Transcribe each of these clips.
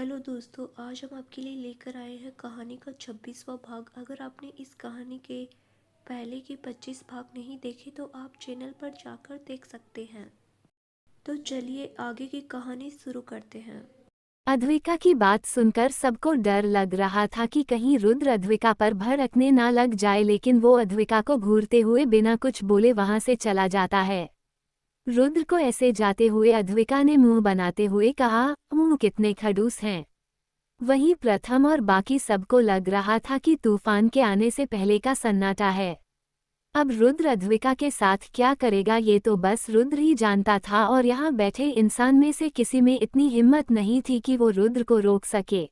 Hello दोस्तों, आज हम आपके लिए लेकर आए हैं कहानी का 26वां भाग। अगर आपने इस कहानी के पहले के 25 भाग नहीं देखे तो आप चैनल पर जाकर देख सकते हैं। तो चलिए आगे की कहानी शुरू करते हैं। अद्विका की बात सुनकर सबको डर लग रहा था कि कहीं रुद्र अद्विका पर भड़कने ना लग जाए, लेकिन वो अद्विका को घूरते हुए बिना कुछ बोले वहां से चला जाता है। रुद्र को ऐसे जाते हुए अद्विका ने मुंह बनाते हुए कहा, मुंह कितने खड़ूस हैं। वहीं प्रथम और बाकी सबको लग रहा था कि तूफान के आने से पहले का सन्नाटा है। अब रुद्र अद्विका के साथ क्या करेगा ये तो बस रुद्र ही जानता था, और यहाँ बैठे इंसान में से किसी में इतनी हिम्मत नहीं थी कि वो रुद्र को रोक सके।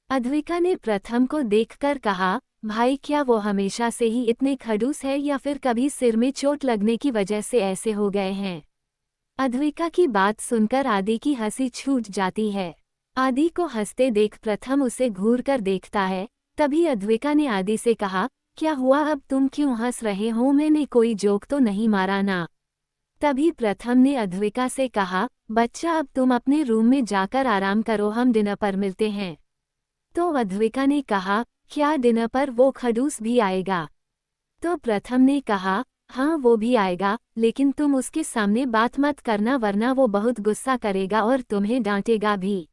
अद्विका ने प्रथम को देखकर कहा, भाई क्या वो हमेशा से ही इतने खड़ूस है या फिर कभी सिर में चोट लगने की वजह से ऐसे हो गए हैं। अद्विका की बात सुनकर आदि की हंसी छूट जाती है। आदि को हंसते देख प्रथम उसे घूर कर देखता है। तभी अद्विका ने आदि से कहा, क्या हुआ, अब तुम क्यों हंस रहे हो, मैंने कोई जोक तो नहीं मारा ना। तभी प्रथम ने अद्विका से कहा, बच्चा अब तुम अपने रूम में जाकर आराम करो, हम डिनर पर मिलते हैं। तो अद्विका ने कहा, क्या डिनर पर वो खड़ूस भी आएगा? तो प्रथम ने कहा, हाँ वो भी आएगा, लेकिन तुम उसके सामने बात मत करना वरना वो बहुत गुस्सा करेगा और तुम्हें डांटेगा भी।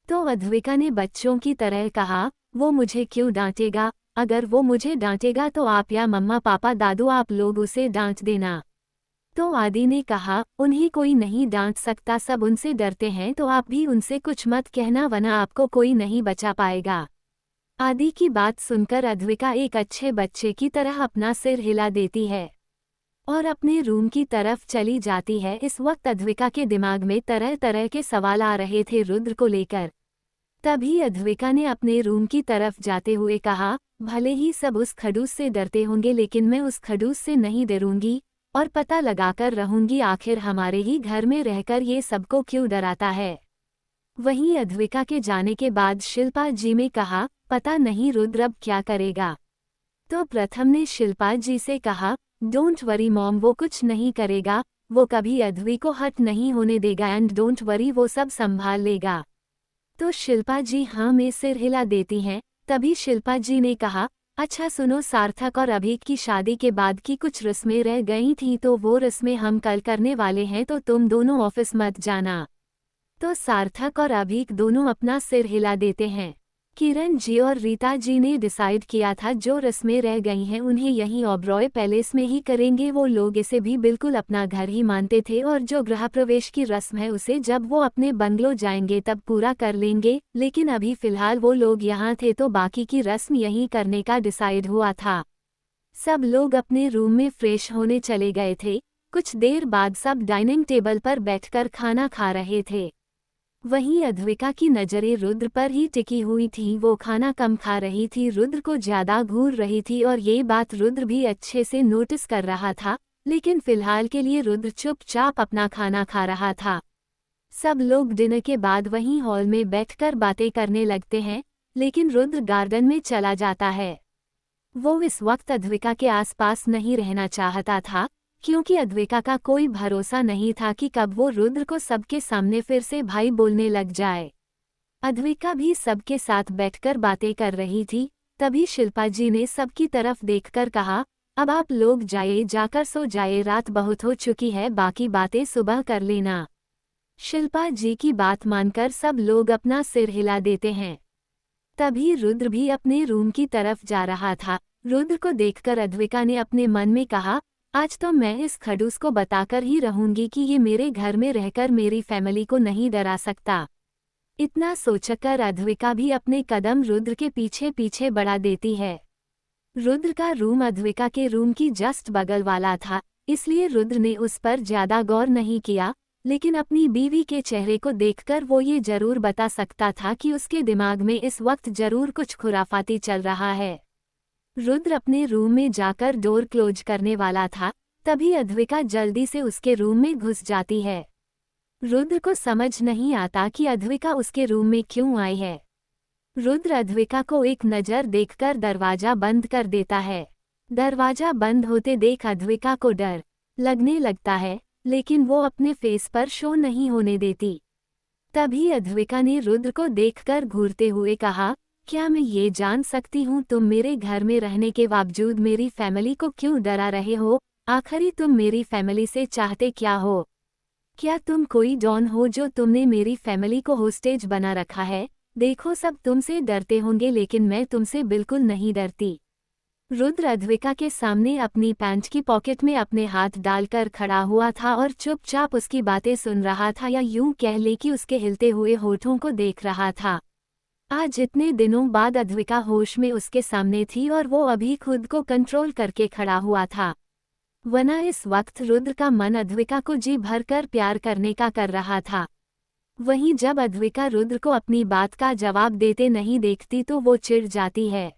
तो अद्विका ने बच्चों की तरह कहा, वो मुझे क्यों डांटेगा, अगर वो मुझे डांटेगा तो आप या मम्मा पापा दादू आप लोग उसे डांट देना। तो आदि ने कहा, उन्हें कोई नहीं डांट सकता, सब उनसे डरते हैं, तो आप भी उनसे कुछ मत कहना वरना आपको कोई नहीं बचा पाएगा। आदि की बात सुनकर अद्विका एक अच्छे बच्चे की तरह अपना सिर हिला देती है और अपने रूम की तरफ चली जाती है। इस वक्त अद्विका के दिमाग में तरह तरह के सवाल आ रहे थे रुद्र को लेकर। तभी अद्विका ने अपने रूम की तरफ जाते हुए कहा, भले ही सब उस खड़ूस से डरते होंगे लेकिन मैं उस खड़ूस से नहीं डरूंगी और पता लगाकर रहूंगी आखिर हमारे ही घर में रहकर ये सबको क्यों डराता है। वहीं अद्विका के जाने के बाद शिल्पा जी ने कहा, पता नहीं रुद्र अब क्या करेगा। तो प्रथम ने शिल्पा जी से कहा, डोंट वरी मॉम, वो कुछ नहीं करेगा, वो कभी अद्वि को हट नहीं होने देगा एंड डोंट वरी, वो सब संभाल लेगा। तो शिल्पा जी हाँ में सिर हिला देती हैं। तभी शिल्पा जी ने कहा, अच्छा सुनो, सार्थक और अभीक की शादी के बाद की कुछ रस्में रह गई थीं तो वो रस्में हम कल करने वाले हैं, तो तुम दोनों ऑफिस मत जाना। तो सार्थक और अभीक दोनों अपना सिर हिला देते हैं। किरण जी और रीता जी ने डिसाइड किया था जो रस्में रह गई हैं उन्हें यहीं ओबरॉय पैलेस में ही करेंगे। वो लोग इसे भी बिल्कुल अपना घर ही मानते थे और जो गृह प्रवेश की रस्म है उसे जब वो अपने बंगलो जाएंगे तब पूरा कर लेंगे, लेकिन अभी फिलहाल वो लोग यहाँ थे तो बाकी की रस्म यहीं करने का डिसाइड हुआ था। सब लोग अपने रूम में फ्रेश होने चले गए थे। कुछ देर बाद सब डाइनिंग टेबल पर बैठकर खाना खा रहे थे। वहीं अद्विका की नजरें रुद्र पर ही टिकी हुई थी। वो खाना कम खा रही थी, रुद्र को ज्यादा घूर रही थी और ये बात रुद्र भी अच्छे से नोटिस कर रहा था, लेकिन फिलहाल के लिए रुद्र चुपचाप अपना खाना खा रहा था। सब लोग डिनर के बाद वहीं हॉल में बैठकर बातें करने लगते हैं, लेकिन रुद्र गार्डन में चला जाता है। वो इस वक्त अद्विका के आसपास नहीं रहना चाहता था, क्योंकि अद्विका का कोई भरोसा नहीं था कि कब वो रुद्र को सबके सामने फिर से भाई बोलने लग जाए। अद्विका भी सबके साथ बैठकर बातें कर रही थी। तभी शिल्पा जी ने सबकी तरफ देखकर कहा, अब आप लोग जाइए, जाकर सो जाइए, रात बहुत हो चुकी है, बाकी बातें सुबह कर लेना। शिल्पा जी की बात मानकर सब लोग अपना सिर हिला देते हैं। तभी रुद्र भी अपने रूम की तरफ जा रहा था। रुद्र को देखकर अद्विका ने अपने मन में कहा, आज तो मैं इस खड़ूस को बताकर ही रहूंगी कि ये मेरे घर में रहकर मेरी फैमिली को नहीं डरा सकता। इतना सोचकर अद्विका भी अपने कदम रुद्र के पीछे पीछे बढ़ा देती है। रुद्र का रूम अद्विका के रूम की जस्ट बगल वाला था, इसलिए रुद्र ने उस पर ज्यादा गौर नहीं किया, लेकिन अपनी बीवी के चेहरे को देखकर वो ये जरूर बता सकता था कि उसके दिमाग में इस वक्त जरूर कुछ खुराफाती चल रहा है। रुद्र अपने रूम में जाकर डोर क्लोज करने वाला था, तभी अद्विका जल्दी से उसके रूम में घुस जाती है। रुद्र को समझ नहीं आता कि अद्विका उसके रूम में क्यों आई है। रुद्र अद्विका को एक नज़र देखकर दरवाजा बंद कर देता है। दरवाजा बंद होते देख अद्विका को डर लगने लगता है, लेकिन वो अपने फेस पर शो नहीं होने देती। तभी अद्विका ने रुद्र को देखकर घूरते हुए कहा, क्या मैं ये जान सकती हूँ तुम मेरे घर में रहने के बावजूद मेरी फैमिली को क्यों डरा रहे हो? आखिर तुम मेरी फैमिली से चाहते क्या हो? क्या तुम कोई डॉन हो जो तुमने मेरी फैमिली को होस्टेज बना रखा है? देखो सब तुमसे डरते होंगे लेकिन मैं तुमसे बिल्कुल नहीं डरती। रुद्र अद्विका के सामने अपनी पैंट की पॉकेट में अपने हाथ डालकर खड़ा हुआ था और चुपचाप उसकी बातें सुन रहा था, या यूं कह ले कि उसके हिलते हुए होठों को देख रहा था। आज इतने दिनों बाद अद्विका होश में उसके सामने थी और वो अभी खुद को कंट्रोल करके खड़ा हुआ था, वरना इस वक्त रुद्र का मन अद्विका को जी भरकर प्यार करने का कर रहा था। वहीं जब अद्विका रुद्र को अपनी बात का जवाब देते नहीं देखती तो वो चिढ़ जाती है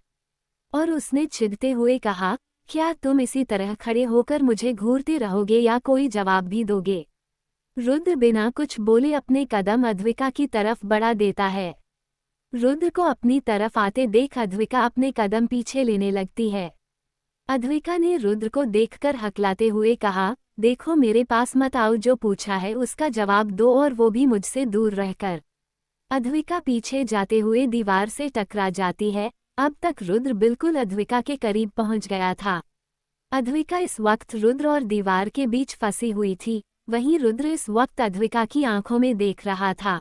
और उसने चिढ़ते हुए कहा, क्या तुम इसी तरह खड़े होकर मुझे घूरते रहोगे या कोई जवाब भी दोगे? रुद्र बिना कुछ बोले अपने कदम अद्विका की तरफ बढ़ा देता है। रुद्र को अपनी तरफ आते देख अद्विका अपने कदम पीछे लेने लगती है। अद्विका ने रुद्र को देखकर हकलाते हुए कहा, देखो मेरे पास मत आओ, जो पूछा है उसका जवाब दो और वो भी मुझसे दूर रहकर। अद्विका पीछे जाते हुए दीवार से टकरा जाती है। अब तक रुद्र बिल्कुल अद्विका के करीब पहुंच गया था। अद्विका इस वक्त रुद्र और दीवार के बीच फंसी हुई थी, वहीं रुद्र इस वक्त अद्विका की आंखों में देख रहा था।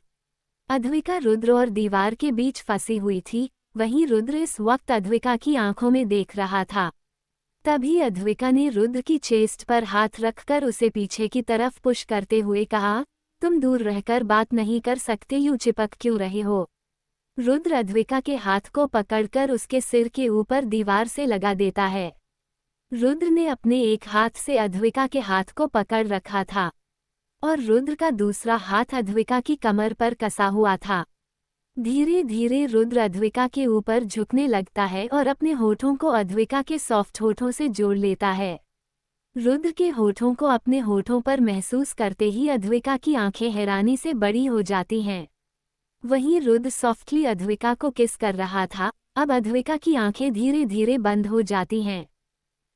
अद्विका रुद्र और दीवार के बीच फंसी हुई थी, वहीं रुद्र इस वक्त अद्विका की आंखों में देख रहा था। तभी अद्विका ने रुद्र की चेस्ट पर हाथ रखकर उसे पीछे की तरफ पुश करते हुए कहा, तुम दूर रहकर बात नहीं कर सकते, यूं चिपक क्यों रहे हो? रुद्र अद्विका के हाथ को पकड़कर उसके सिर के ऊपर दीवार से लगा देता है। रुद्र ने अपने एक हाथ से अद्विका के हाथ को पकड़ रखा था और रुद्र का दूसरा हाथ अद्विका की कमर पर कसा हुआ था। धीरे धीरे रुद्र अद्विका के ऊपर झुकने लगता है और अपने होठों को अद्विका के सॉफ्ट होठों से जोड़ लेता है। रुद्र के होठों को अपने होठों पर महसूस करते ही अद्विका की आंखें हैरानी से बड़ी हो जाती हैं। वहीं रुद्र सॉफ्टली अद्विका को किस कर रहा था। अब अद्विका की आंखें धीरे धीरे बंद हो जाती हैं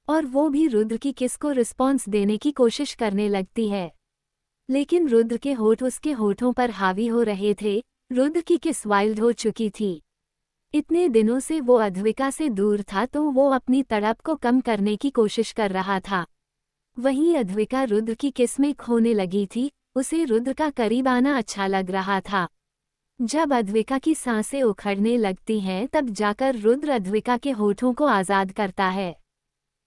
और वो भी रुद्र की किस को रिस्पॉन्स देने की कोशिश करने लगती है, लेकिन रुद्र के होठ उसके होठों पर हावी हो रहे थे। रुद्र की किस वाइल्ड हो चुकी थी। इतने दिनों से वो अद्विका से दूर था तो वो अपनी तड़प को कम करने की कोशिश कर रहा था। वहीं अद्विका रुद्र की किस में खोने लगी थी, उसे रुद्र का करीब आना अच्छा लग रहा था। जब अद्विका की सांसें उखड़ने लगती हैं तब जाकर रुद्र अद्विका के होठों को आज़ाद करता है।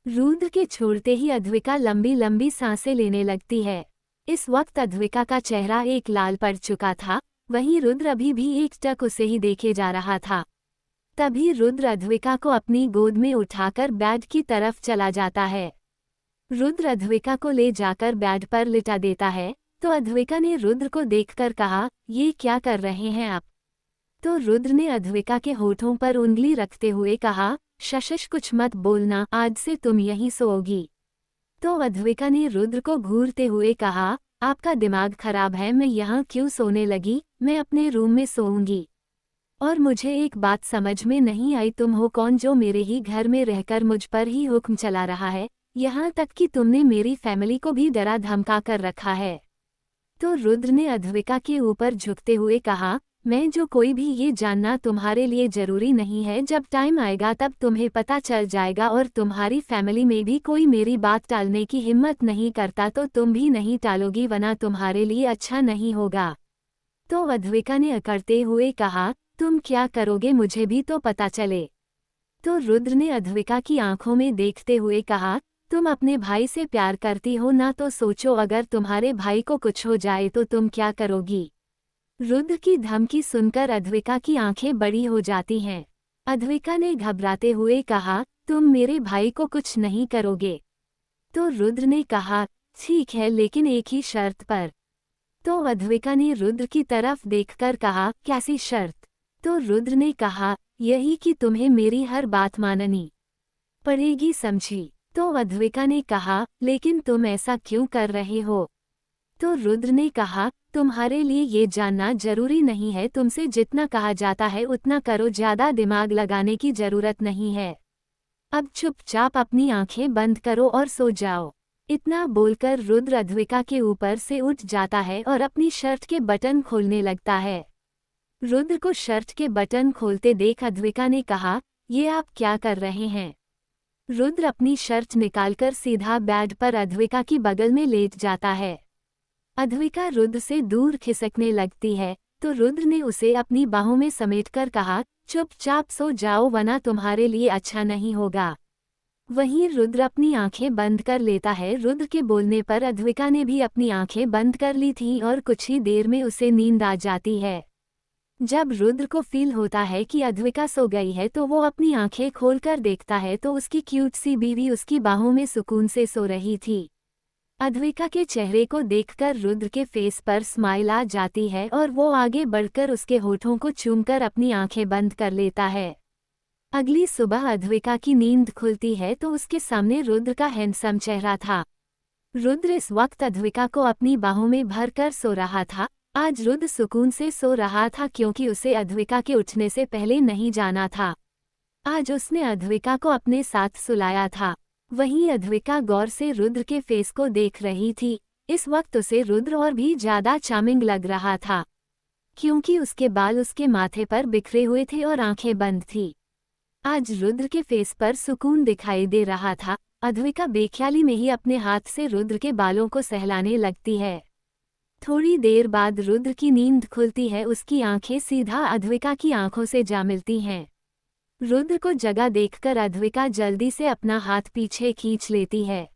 रुद्र के छोड़ते ही अद्विका लंबी लंबी सांसें लेने लगती है। इस वक्त अद्विका का चेहरा एक लाल पड़ चुका था, वहीं रुद्र अभी भी एकटक उसे ही देखे जा रहा था। तभी रुद्र अद्विका को अपनी गोद में उठाकर बेड की तरफ चला जाता है। रुद्र अद्विका को ले जाकर बेड पर लिटा देता है तो अद्विका ने रुद्र को देखकर कहा, ये क्या कर रहे हैं आप? तो रुद्र ने अद्विका के होठों पर उंगली रखते हुए कहा, शशश कुछ मत बोलना, आज से तुम यहीं सोओगी। तो अद्विका ने रुद्र को घूरते हुए कहा, आपका दिमाग खराब है, मैं यहाँ क्यों सोने लगी? मैं अपने रूम में सोऊंगी। और मुझे एक बात समझ में नहीं आई, तुम हो कौन जो मेरे ही घर में रहकर मुझ पर ही हुक्म चला रहा है? यहाँ तक कि तुमने मेरी फैमिली को भी डरा धमका कर रखा है। तो रुद्र ने अद्विका के ऊपर झुकते हुए कहा, मैं जो कोई भी ये जानना तुम्हारे लिए जरूरी नहीं है, जब टाइम आएगा तब तुम्हें पता चल जाएगा और तुम्हारी फैमिली में भी कोई मेरी बात टालने की हिम्मत नहीं करता तो तुम भी नहीं टालोगी, वरना तुम्हारे लिए अच्छा नहीं होगा। तो अद्विका ने अकड़ते हुए कहा, तुम क्या करोगे मुझे भी तो पता चले। तो रुद्र ने अद्विका की आंखों में देखते हुए कहा, तुम अपने भाई से प्यार करती हो ना, तो सोचो अगर तुम्हारे भाई को कुछ हो जाए तो तुम क्या करोगी? रुद्र की धमकी सुनकर अद्विका की आंखें बड़ी हो जाती हैं। अद्विका ने घबराते हुए कहा, तुम मेरे भाई को कुछ नहीं करोगे? तो रुद्र ने कहा, ठीक है लेकिन एक ही शर्त पर। तो अद्विका ने रुद्र की तरफ देखकर कहा, कैसी शर्त? तो रुद्र ने कहा, यही कि तुम्हें मेरी हर बात माननी पड़ेगी, समझी? तो अद्विका ने कहा, लेकिन तुम ऐसा क्यों कर रहे हो? तो रुद्र ने कहा, तुम्हारे लिए ये जानना जरूरी नहीं है, तुमसे जितना कहा जाता है उतना करो, ज्यादा दिमाग लगाने की जरूरत नहीं है। अब चुपचाप अपनी आंखें बंद करो और सो जाओ। इतना बोलकर रुद्र अद्विका के ऊपर से उठ जाता है और अपनी शर्ट के बटन खोलने लगता है। रुद्र को शर्ट के बटन खोलते देख अद्विका ने कहा, ये आप क्या कर रहे हैं? रुद्र अपनी शर्ट निकालकर सीधा बेड पर अद्विका की बगल में लेट जाता है। अद्विका रुद्र से दूर खिसकने लगती है तो रुद्र ने उसे अपनी बाहों में समेटकर कहा, चुपचाप सो जाओ वरना तुम्हारे लिए अच्छा नहीं होगा। वहीं रुद्र अपनी आंखें बंद कर लेता है। रुद्र के बोलने पर अद्विका ने भी अपनी आंखें बंद कर ली थीं और कुछ ही देर में उसे नींद आ जाती है। जब रुद्र को फील होता है कि अद्विका सो गई है तो वो अपनी आंखें खोलकर देखता है तो उसकी क्यूट सी बीवी उसकी बाहों में सुकून से सो रही थी। अद्विका के चेहरे को देखकर रुद्र के फेस पर स्माइल आ जाती है और वो आगे बढ़कर उसके होठों को चूमकर अपनी आंखें बंद कर लेता है। अगली सुबह अद्विका की नींद खुलती है तो उसके सामने रुद्र का हैंडसम चेहरा था। रुद्र इस वक्त अद्विका को अपनी बाहों में भरकर सो रहा था। आज रुद्र सुकून से सो रहा था क्योंकि उसे अद्विका के उठने से पहले नहीं जाना था। आज उसने अद्विका को अपने साथ सुलाया था। वहीं अद्विका गौर से रुद्र के फेस को देख रही थी। इस वक्त उसे रुद्र और भी ज्यादा चार्मिंग लग रहा था क्योंकि उसके बाल उसके माथे पर बिखरे हुए थे और आंखें बंद थी। आज रुद्र के फेस पर सुकून दिखाई दे रहा था। अद्विका बेख्याली में ही अपने हाथ से रुद्र के बालों को सहलाने लगती है। थोड़ी देर बाद रुद्र की नींद खुलती है। उसकी आंखें सीधा अद्विका की आंखों से जा मिलती हैं। रुद्र को जगह देखकर अद्विका जल्दी से अपना हाथ पीछे खींच लेती है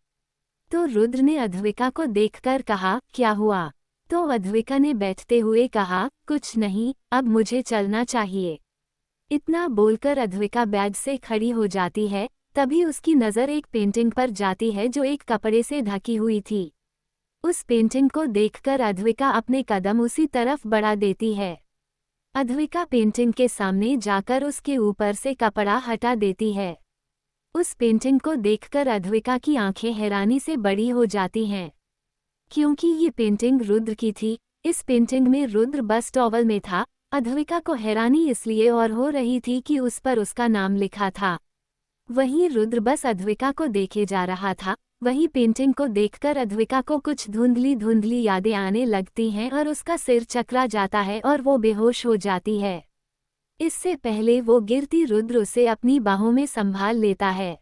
तो रुद्र ने अद्विका को देखकर कहा, क्या हुआ? तो अद्विका ने बैठते हुए कहा, कुछ नहीं, अब मुझे चलना चाहिए। इतना बोलकर अद्विका बेड से खड़ी हो जाती है। तभी उसकी नज़र एक पेंटिंग पर जाती है जो एक कपड़े से ढकी हुई थी। उस पेंटिंग को देखकर अद्विका अपने कदम उसी तरफ बढ़ा देती है। अद्विका पेंटिंग के सामने जाकर उसके ऊपर से कपड़ा हटा देती है। उस पेंटिंग को देखकर अद्विका की आंखें हैरानी से बड़ी हो जाती हैं क्योंकि ये पेंटिंग रुद्र की थी। इस पेंटिंग में रुद्र बस टॉवल में था। अद्विका को हैरानी इसलिए और हो रही थी कि उस पर उसका नाम लिखा था। वहीं रुद्र बस अद्विका को देखे जा रहा था। वहीं पेंटिंग को देखकर अद्विका को कुछ धुंधली धुंधली यादें आने लगती हैं और उसका सिर चकरा जाता है और वो बेहोश हो जाती है। इससे पहले वो गिरती रुद्र उसे अपनी बाहों में संभाल लेता है।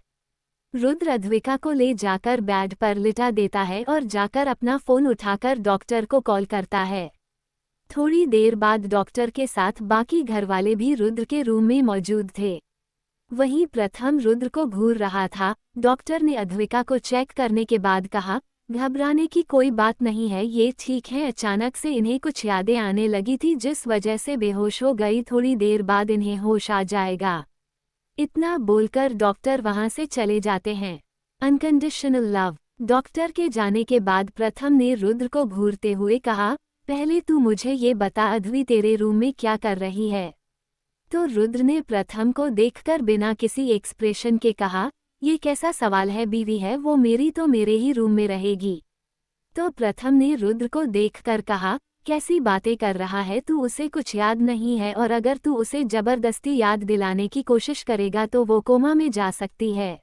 रुद्र अद्विका को ले जाकर बेड पर लिटा देता है और जाकर अपना फ़ोन उठाकर डॉक्टर को कॉल करता है। थोड़ी देर बाद डॉक्टर के साथ बाकी घरवाले भी रुद्र के रूम में मौजूद थे। वहीं प्रथम रुद्र को घूर रहा था। डॉक्टर ने अद्विका को चेक करने के बाद कहा, घबराने की कोई बात नहीं है, ये ठीक है। अचानक से इन्हें कुछ यादें आने लगी थी जिस वजह से बेहोश हो गई। थोड़ी देर बाद इन्हें होश आ जाएगा। इतना बोलकर डॉक्टर वहां से चले जाते हैं। Unconditional love. डॉक्टर के जाने के बाद प्रथम ने रुद्र को घूरते हुए कहा, पहले तू मुझे ये बता, अद्वि तेरे रूम में क्या कर रही है? तो रुद्र ने प्रथम को देखकर बिना किसी एक्सप्रेशन के कहा, ये कैसा सवाल है, बीवी है वो मेरी तो मेरे ही रूम में रहेगी। तो प्रथम ने रुद्र को देखकर कहा, कैसी बातें कर रहा है तू, उसे कुछ याद नहीं है और अगर तू उसे जबरदस्ती याद दिलाने की कोशिश करेगा तो वो कोमा में जा सकती है।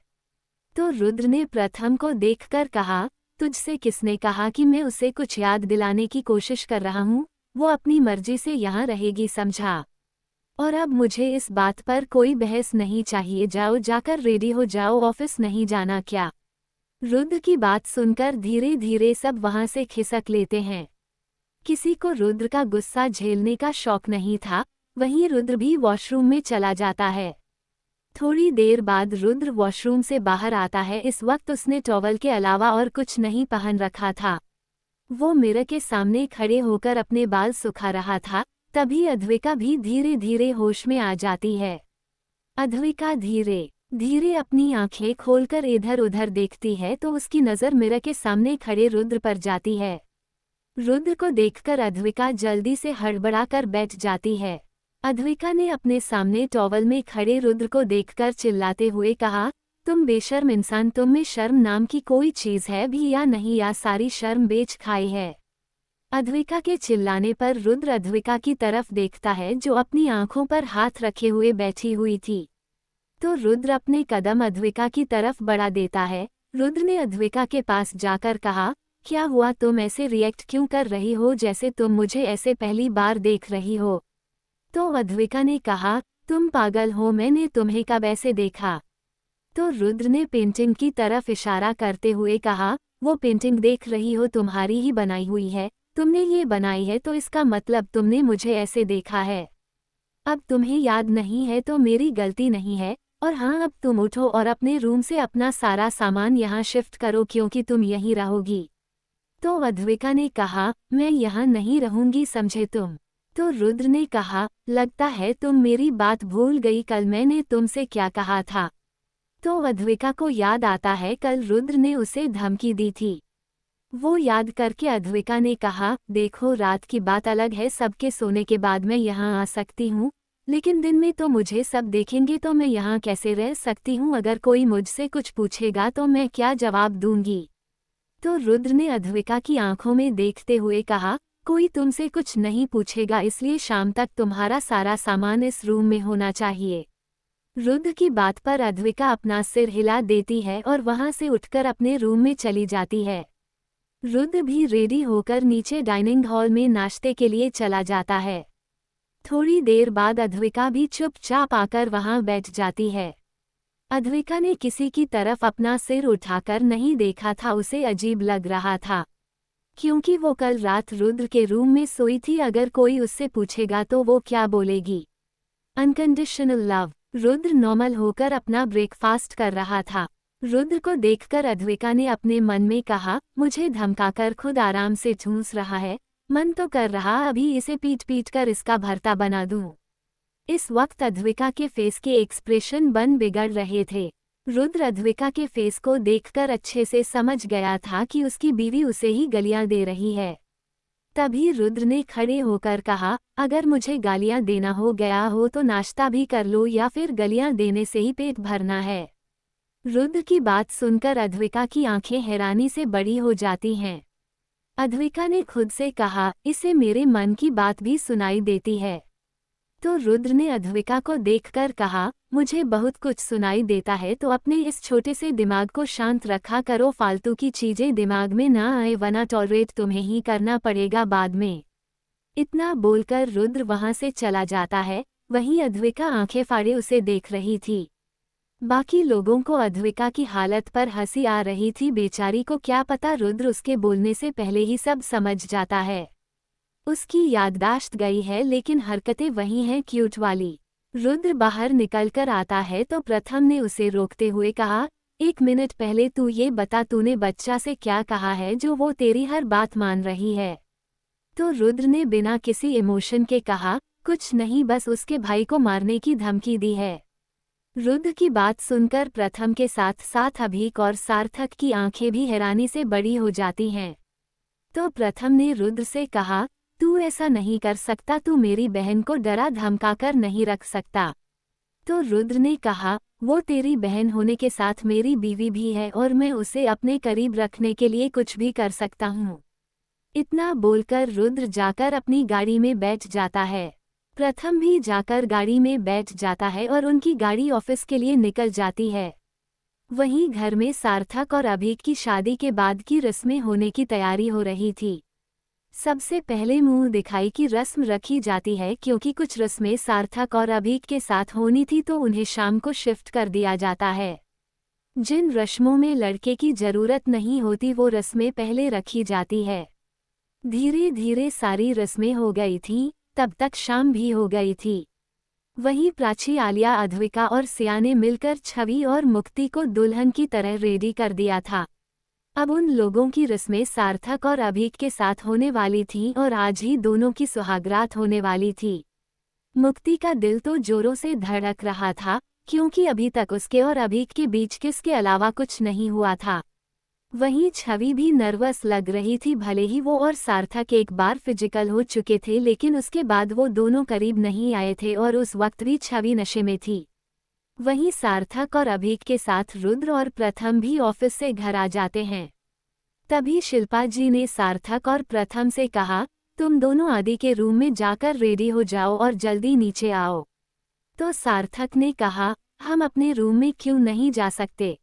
तो रुद्र ने प्रथम को देखकर कहा, तुझसे किसने कहा कि मैं उसे कुछ याद दिलाने की कोशिश कर रहा हूँ? वो अपनी मर्जी से यहाँ रहेगी, समझा? और अब मुझे इस बात पर कोई बहस नहीं चाहिए। जाओ, जाकर रेडी हो जाओ, ऑफिस नहीं जाना क्या? रुद्र की बात सुनकर धीरे धीरे सब वहां से खिसक लेते हैं। किसी को रुद्र का गुस्सा झेलने का शौक नहीं था। वहीं रुद्र भी वॉशरूम में चला जाता है। थोड़ी देर बाद रुद्र वॉशरूम से बाहर आता है। इस वक्त उसने टॉवल के अलावा और कुछ नहीं पहन रखा था। वो मिरर के सामने खड़े होकर अपने बाल सुखा रहा था। तभी अद्विका भी धीरे धीरे होश में आ जाती है। अद्विका धीरे धीरे अपनी आंखें खोलकर इधर उधर देखती है तो उसकी नज़र मिरर के सामने खड़े रुद्र पर जाती है। रुद्र को देखकर अद्विका जल्दी से हड़बड़ाकर बैठ जाती है। अद्विका ने अपने सामने टॉवल में खड़े रुद्र को देखकर चिल्लाते हुए कहा, तुम बेशर्म इंसान, तुम में शर्म नाम की कोई चीज़ है भी या नहीं, या सारी शर्म बेच खाई है? अद्विका के चिल्लाने पर रुद्र अद्विका की तरफ देखता है जो अपनी आंखों पर हाथ रखे हुए बैठी हुई थी। तो रुद्र अपने कदम अद्विका की तरफ बढ़ा देता है। रुद्र ने अद्विका के पास जाकर कहा, क्या हुआ, तुम ऐसे रिएक्ट क्यों कर रही हो जैसे तुम मुझे ऐसे पहली बार देख रही हो। तो अद्विका ने कहा, तुम पागल हो, मैंने तुम्हें कब ऐसे देखा। तो रुद्र ने पेंटिंग की तरफ इशारा करते हुए कहा, वो पेंटिंग देख रही हो तुम्हारी ही बनाई हुई है, तुमने ये बनाई है तो इसका मतलब तुमने मुझे ऐसे देखा है। अब तुम्हें याद नहीं है तो मेरी गलती नहीं है, और हाँ अब तुम उठो और अपने रूम से अपना सारा सामान यहाँ शिफ्ट करो क्योंकि तुम यहीं रहोगी। तो अद्विका ने कहा, मैं यहाँ नहीं रहूंगी, समझे तुम। तो रुद्र ने कहा, लगता है तुम मेरी बात भूल गई, कल मैंने तुमसे क्या कहा था। तो अद्विका को याद आता है कल रुद्र ने उसे धमकी दी थी। वो याद करके अद्विका ने कहा, देखो रात की बात अलग है, सबके सोने के बाद मैं यहाँ आ सकती हूँ, लेकिन दिन में तो मुझे सब देखेंगे तो मैं यहाँ कैसे रह सकती हूँ, अगर कोई मुझसे कुछ पूछेगा तो मैं क्या जवाब दूंगी। तो रुद्र ने अद्विका की आंखों में देखते हुए कहा, कोई तुमसे कुछ नहीं पूछेगा, इसलिए शाम तक तुम्हारा सारा सामान इस रूम में होना चाहिए। रुद्र की बात पर अद्विका अपना सिर हिला देती है और वहां से उठकर अपने रूम में चली जाती है। रुद्र भी रेडी होकर नीचे डाइनिंग हॉल में नाश्ते के लिए चला जाता है। थोड़ी देर बाद अद्विका भी चुपचाप आकर वहां बैठ जाती है। अद्विका ने किसी की तरफ अपना सिर उठाकर नहीं देखा था, उसे अजीब लग रहा था क्योंकि वो कल रात रुद्र के रूम में सोई थी, अगर कोई उससे पूछेगा तो वो क्या बोलेगी। Unconditional love. रुद्र नॉर्मल होकर अपना ब्रेकफास्ट कर रहा था। रुद्र को देखकर अद्विका ने अपने मन में कहा, मुझे धमकाकर खुद आराम से ठूंस रहा है, मन तो कर रहा अभी इसे पीट पीट कर इसका भरता बना दूं। इस वक्त अद्विका के फेस के एक्सप्रेशन बिगड़ रहे थे। रुद्र अद्विका के फेस को देखकर अच्छे से समझ गया था कि उसकी बीवी उसे ही गालियां दे रही है। तभी रुद्र ने खड़े होकर कहा, अगर मुझे गालियां देना हो गया हो तो नाश्ता भी कर लो, या फिर गालियां देने से ही पेट भरना है। रुद्र की बात सुनकर अद्विका की आंखें हैरानी से बड़ी हो जाती हैं। अद्विका ने खुद से कहा, इसे मेरे मन की बात भी सुनाई देती है। तो रुद्र ने अद्विका को देखकर कहा, मुझे बहुत कुछ सुनाई देता है, तो अपने इस छोटे से दिमाग को शांत रखा करो, फालतू की चीजें दिमाग में ना आए वरना टॉलरेट तुम्हें ही करना पड़ेगा बाद में। इतना बोलकर रुद्र वहां से चला जाता है। वहीं अद्विका आंखें फाड़े उसे देख रही थी। बाकी लोगों को अद्विका की हालत पर हंसी आ रही थी, बेचारी को क्या पता रुद्र उसके बोलने से पहले ही सब समझ जाता है। उसकी याददाश्त गई है लेकिन हरकतें वही हैं क्यूट वाली। रुद्र बाहर निकलकर आता है तो प्रथम ने उसे रोकते हुए कहा, एक मिनट पहले तू ये बता, तूने बच्चा से क्या कहा है जो वो तेरी हर बात मान रही है। तो रुद्र ने बिना किसी इमोशन के कहा, कुछ नहीं, बस उसके भाई को मारने की धमकी दी है। रुद्र की बात सुनकर प्रथम के साथ साथ अभीक और सार्थक की आंखें भी हैरानी से बड़ी हो जाती हैं। तो प्रथम ने रुद्र से कहा, तू ऐसा नहीं कर सकता, तू मेरी बहन को डरा धमकाकर नहीं रख सकता। तो रुद्र ने कहा, वो तेरी बहन होने के साथ मेरी बीवी भी है और मैं उसे अपने करीब रखने के लिए कुछ भी कर सकता हूँ। इतना बोलकर रुद्र जाकर अपनी गाड़ी में बैठ जाता है। प्रथम भी जाकर गाड़ी में बैठ जाता है और उनकी गाड़ी ऑफिस के लिए निकल जाती है। वहीं घर में सार्थक और अभीक की शादी के बाद की रस्में होने की तैयारी हो रही थी। सबसे पहले मुंह दिखाई की रस्म रखी जाती है क्योंकि कुछ रस्में सार्थक और अभीक के साथ होनी थी तो उन्हें शाम को शिफ्ट कर दिया जाता है। जिन रस्मों में लड़के की जरूरत नहीं होती वो रस्में पहले रखी जाती है। धीरे धीरे सारी रस्में हो गई थीं, तब तक शाम भी हो गई थी। वहीं प्राची, आलिया, अद्विका और सिया ने मिलकर छवि और मुक्ति को दुल्हन की तरह रेडी कर दिया था। अब उन लोगों की रस्में सार्थक और अभीक के साथ होने वाली थीं और आज ही दोनों की सुहागरात होने वाली थी। मुक्ति का दिल तो जोरों से धड़क रहा था क्योंकि अभी तक उसके और अभीक के बीच किसके अलावा कुछ नहीं हुआ था। वहीं छवि भी नर्वस लग रही थी, भले ही वो और सार्थक एक बार फिजिकल हो चुके थे लेकिन उसके बाद वो दोनों करीब नहीं आए थे और उस वक्त भी छवि नशे में थी। वहीं सार्थक और अभीक के साथ रुद्र और प्रथम भी ऑफिस से घर आ जाते हैं। तभी शिल्पा जी ने सार्थक और प्रथम से कहा, तुम दोनों आदि के रूम में जाकर रेडी हो जाओ और जल्दी नीचे आओ। तो सार्थक ने कहा, हम अपने रूम में क्यों नहीं जा सकते?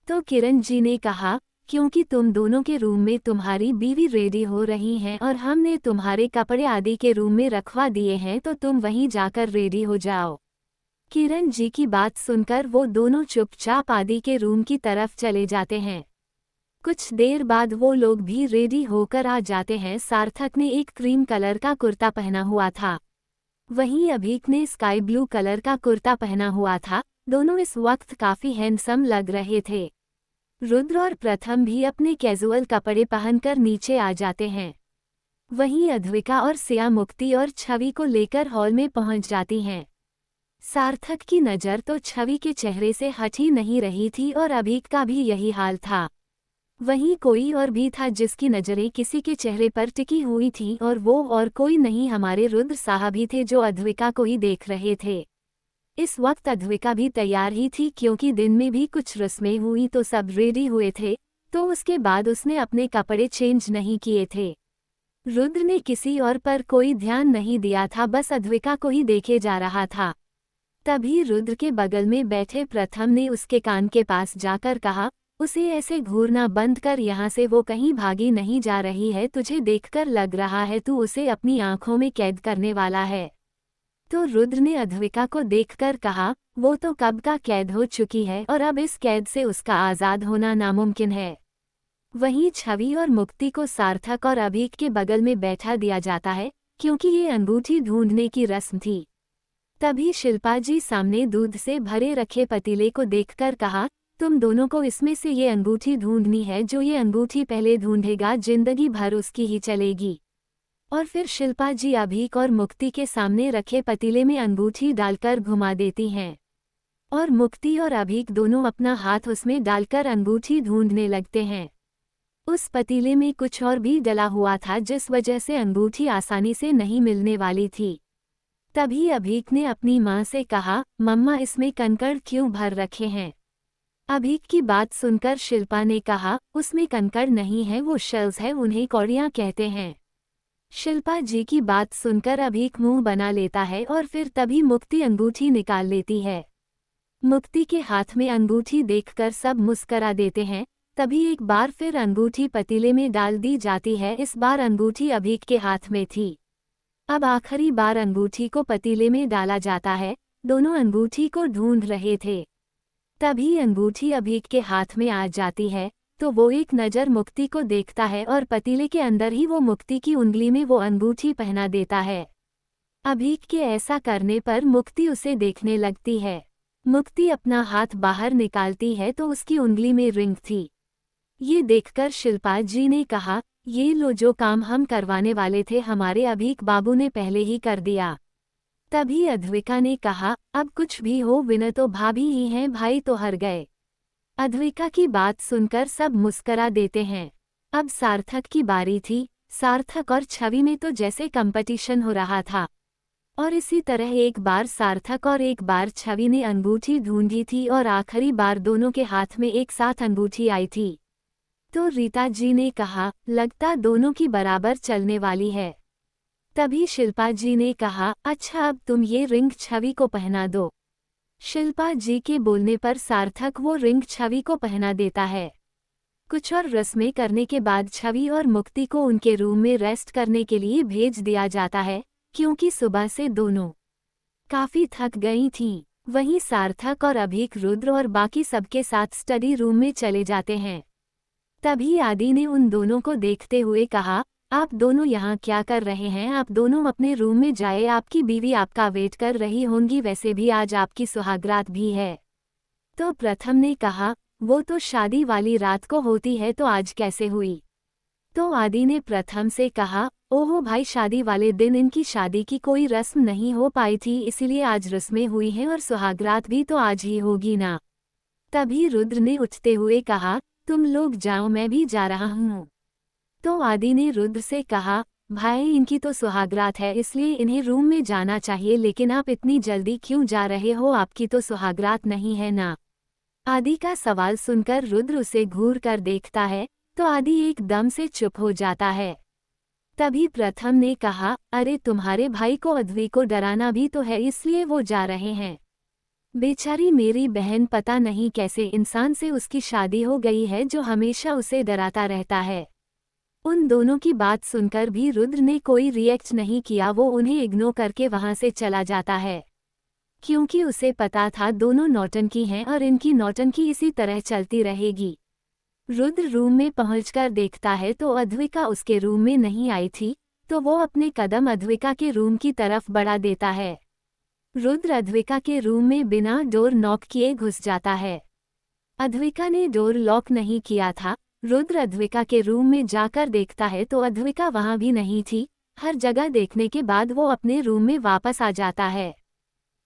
तो किरण जी ने कहा, क्योंकि तुम दोनों के रूम में तुम्हारी बीवी रेडी हो रही हैं और हमने तुम्हारे कपड़े आदि के रूम में रखवा दिए हैं, तो तुम वहीं जाकर रेडी हो जाओ। किरण जी की बात सुनकर वो दोनों चुपचाप आदि के रूम की तरफ चले जाते हैं। कुछ देर बाद वो लोग भी रेडी होकर आ जाते हैं। सार्थक ने एक क्रीम कलर का कुर्ता पहना हुआ था, वहीं अभीक ने स्काई ब्लू कलर का कुर्ता पहना हुआ था। दोनों इस वक्त काफी हैंडसम लग रहे थे। रुद्र और प्रथम भी अपने कैजुअल कपड़े पहनकर नीचे आ जाते हैं। वहीं अद्विका और सिया मुक्ति और छवि को लेकर हॉल में पहुंच जाती हैं। सार्थक की नज़र तो छवि के चेहरे से हट ही नहीं रही थी और अभीक का भी यही हाल था। वहीं कोई और भी था जिसकी नज़रें किसी के चेहरे पर टिकी हुई थी, और वो और कोई नहीं हमारे रुद्र साहब ही थे जो अद्विका को ही देख रहे थे। इस वक्त अद्विका भी तैयार ही थी, क्योंकि दिन में भी कुछ रस्में हुई तो सब रेडी हुए थे, तो उसके बाद उसने अपने कपड़े चेंज नहीं किए थे। रुद्र ने किसी और पर कोई ध्यान नहीं दिया था, बस अद्विका को ही देखे जा रहा था। तभी रुद्र के बगल में बैठे प्रथम ने उसके कान के पास जाकर कहा, उसे ऐसे घूरना बंद कर, यहाँ से वो कहीं भागी नहीं जा रही है। तुझे देखकर लग रहा है तू उसे अपनी आंखों में कैद करने वाला है। तो रुद्र ने अद्विका को देखकर कहा, वो तो कब का कैद हो चुकी है और अब इस कैद से उसका आज़ाद होना नामुमकिन है। वहीं छवि और मुक्ति को सार्थक और अभीक के बगल में बैठा दिया जाता है, क्योंकि ये अंगूठी ढूंढने की रस्म थी। तभी शिल्पा जी सामने दूध से भरे रखे पतीले को देखकर कहा, तुम दोनों को इसमें से ये अंगूठी ढूंढनी है। जो ये अंगूठी पहले ढूंढेगा जिंदगी भर उसकी ही चलेगी। और फिर शिल्पा जी अभीक और मुक्ति के सामने रखे पतीले में अंगूठी डालकर घुमा देती हैं, और मुक्ति और अभीक दोनों अपना हाथ उसमें डालकर अंगूठी ढूंढने लगते हैं। उस पतीले में कुछ और भी डला हुआ था, जिस वजह से अंगूठी आसानी से नहीं मिलने वाली थी। तभी अभीक ने अपनी माँ से कहा, मम्मा इसमें कंकड़ क्यों भर रखे हैं? अभीक की बात सुनकर शिल्पा ने कहा, उसमें कंकड़ नहीं है, वो शेल्स है, उन्हें कौड़ियाँ कहते हैं। शिल्पा जी की बात सुनकर अभीक मुंह बना लेता है, और फिर तभी मुक्ति अंगूठी निकाल लेती है। मुक्ति के हाथ में अंगूठी देखकर सब मुस्करा देते हैं। तभी एक बार फिर अंगूठी पतीले में डाल दी जाती है। इस बार अंगूठी अभीक के हाथ में थी। अब आखिरी बार अंगूठी को पतीले में डाला जाता है। दोनों अंगूठी को ढूंढ रहे थे। तभी अंगूठी अभीक के हाथ में आ जाती है, तो वो एक नज़र मुक्ति को देखता है और पतीले के अंदर ही वो मुक्ति की उंगली में वो अंगूठी पहना देता है। अभीक के ऐसा करने पर मुक्ति उसे देखने लगती है। मुक्ति अपना हाथ बाहर निकालती है तो उसकी उंगली में रिंग थी। ये देखकर शिल्पा जी ने कहा, ये लो, जो काम हम करवाने वाले थे हमारे अभीक बाबू ने पहले ही कर दिया। तभी अद्विका ने कहा, अब कुछ भी हो विनय तो भाभी ही हैं, भाई तो हार गए। अद्विका की बात सुनकर सब मुस्करा देते हैं। अब सार्थक की बारी थी। सार्थक और छवि में तो जैसे कंपटीशन हो रहा था, और इसी तरह एक बार सार्थक और एक बार छवि ने अंगूठी ढूंढी थी, और आखिरी बार दोनों के हाथ में एक साथ अंगूठी आई थी। तो रीता जी ने कहा, लगता दोनों की बराबर चलने वाली है। तभी शिल्पा जी ने कहा, अच्छा अब तुम ये रिंग छवि को पहना दो। शिल्पा जी के बोलने पर सार्थक वो रिंग छवि को पहना देता है। कुछ और रस्में करने के बाद छवि और मुक्ति को उनके रूम में रेस्ट करने के लिए भेज दिया जाता है, क्योंकि सुबह से दोनों काफी थक गई थीं। वहीं सार्थक और अभीक रुद्र और बाकी सबके साथ स्टडी रूम में चले जाते हैं। तभी आदि ने उन दोनों को देखते हुए कहा, आप दोनों यहाँ क्या कर रहे हैं? आप दोनों अपने रूम में जाए, आपकी बीवी आपका वेट कर रही होंगी, वैसे भी आज आपकी सुहागरात भी है। तो प्रथम ने कहा, वो तो शादी वाली रात को होती है, तो आज कैसे हुई? तो आदि ने प्रथम से कहा, ओहो भाई, शादी वाले दिन इनकी शादी की कोई रस्म नहीं हो पाई थी, इसीलिए आज रस्में हुई हैं, और सुहागरात भी तो आज ही होगी ना। तभी रुद्र ने उठते हुए कहा, तुम लोग जाओ, मैं भी जा रहा हूँ। तो आदि ने रुद्र से कहा, भाई इनकी तो सुहागरात है, इसलिए इन्हें रूम में जाना चाहिए, लेकिन आप इतनी जल्दी क्यों जा रहे हो? आपकी तो सुहागरात नहीं है ना। आदि का सवाल सुनकर रुद्र उसे घूर कर देखता है, तो आदि एकदम से चुप हो जाता है। तभी प्रथम ने कहा, अरे तुम्हारे भाई को अद्वि को डराना भी तो है, इसलिए वो जा रहे हैं। बेचारी मेरी बहन, पता नहीं कैसे इंसान से उसकी शादी हो गई है जो हमेशा उसे डराता रहता है। उन दोनों की बात सुनकर भी रुद्र ने कोई रिएक्ट नहीं किया, वो उन्हें इग्नोर करके वहां से चला जाता है। क्योंकि उसे पता था दोनों नौटंकी हैं और इनकी नौटंकी इसी तरह चलती रहेगी। रुद्र रूम में पहुंचकर देखता है तो अद्विका उसके रूम में नहीं आई थी, तो वो अपने कदम अद्विका के रूम की तरफ बढ़ा देता है। रुद्र अद्विका के रूम में बिना डोर नॉक किए घुस जाता है। अद्विका ने डोर लॉक नहीं किया था। रुद्र अद्विका के रूम में जाकर देखता है तो अद्विका वहां भी नहीं थी। हर जगह देखने के बाद वो अपने रूम में वापस आ जाता है।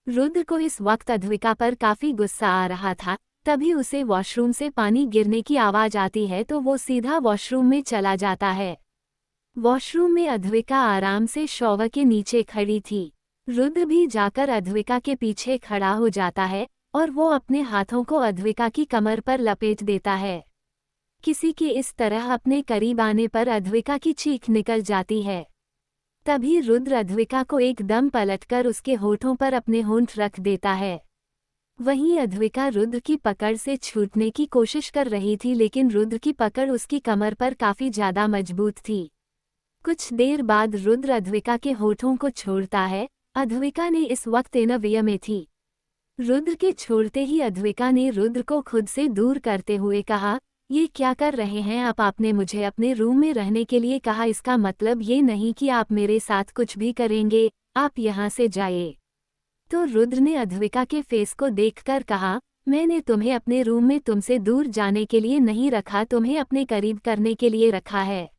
रुद्र को इस वक्त अद्विका पर काफी गुस्सा आ रहा था। तभी उसे वॉशरूम से पानी गिरने की आवाज आती है तो वो सीधा वॉशरूम में चला जाता है। वॉशरूम में अद्विका आराम से शॉवर के नीचे खड़ी थी। रुद्र भी जाकर अद्विका के पीछे खड़ा हो जाता है और वो अपने हाथों को अद्विका की कमर पर लपेट देता है। किसी के इस तरह अपने करीब आने पर अद्विका की चीख निकल जाती है। तभी रुद्र अद्विका को एकदम पलटकर उसके होठों पर अपने होंठ रख देता है। वहीं अद्विका रुद्र की पकड़ से छूटने की कोशिश कर रही थी, लेकिन रुद्र की पकड़ उसकी कमर पर काफी ज्यादा मजबूत थी। कुछ देर बाद रुद्र अद्विका के होठों को छोड़ता है। अद्विका ने इस वक्त इनविया में थी। रुद्र के छोड़ते ही अद्विका ने रुद्र को खुद से दूर करते हुए कहा, ये क्या कर रहे हैं आप? आपने मुझे अपने रूम में रहने के लिए कहा, इसका मतलब ये नहीं कि आप मेरे साथ कुछ भी करेंगे, आप यहाँ से जाइए। तो रुद्र ने अद्विका के फेस को देखकर कहा, मैंने तुम्हें अपने रूम में तुमसे दूर जाने के लिए नहीं रखा, तुम्हें अपने करीब करने के लिए रखा है,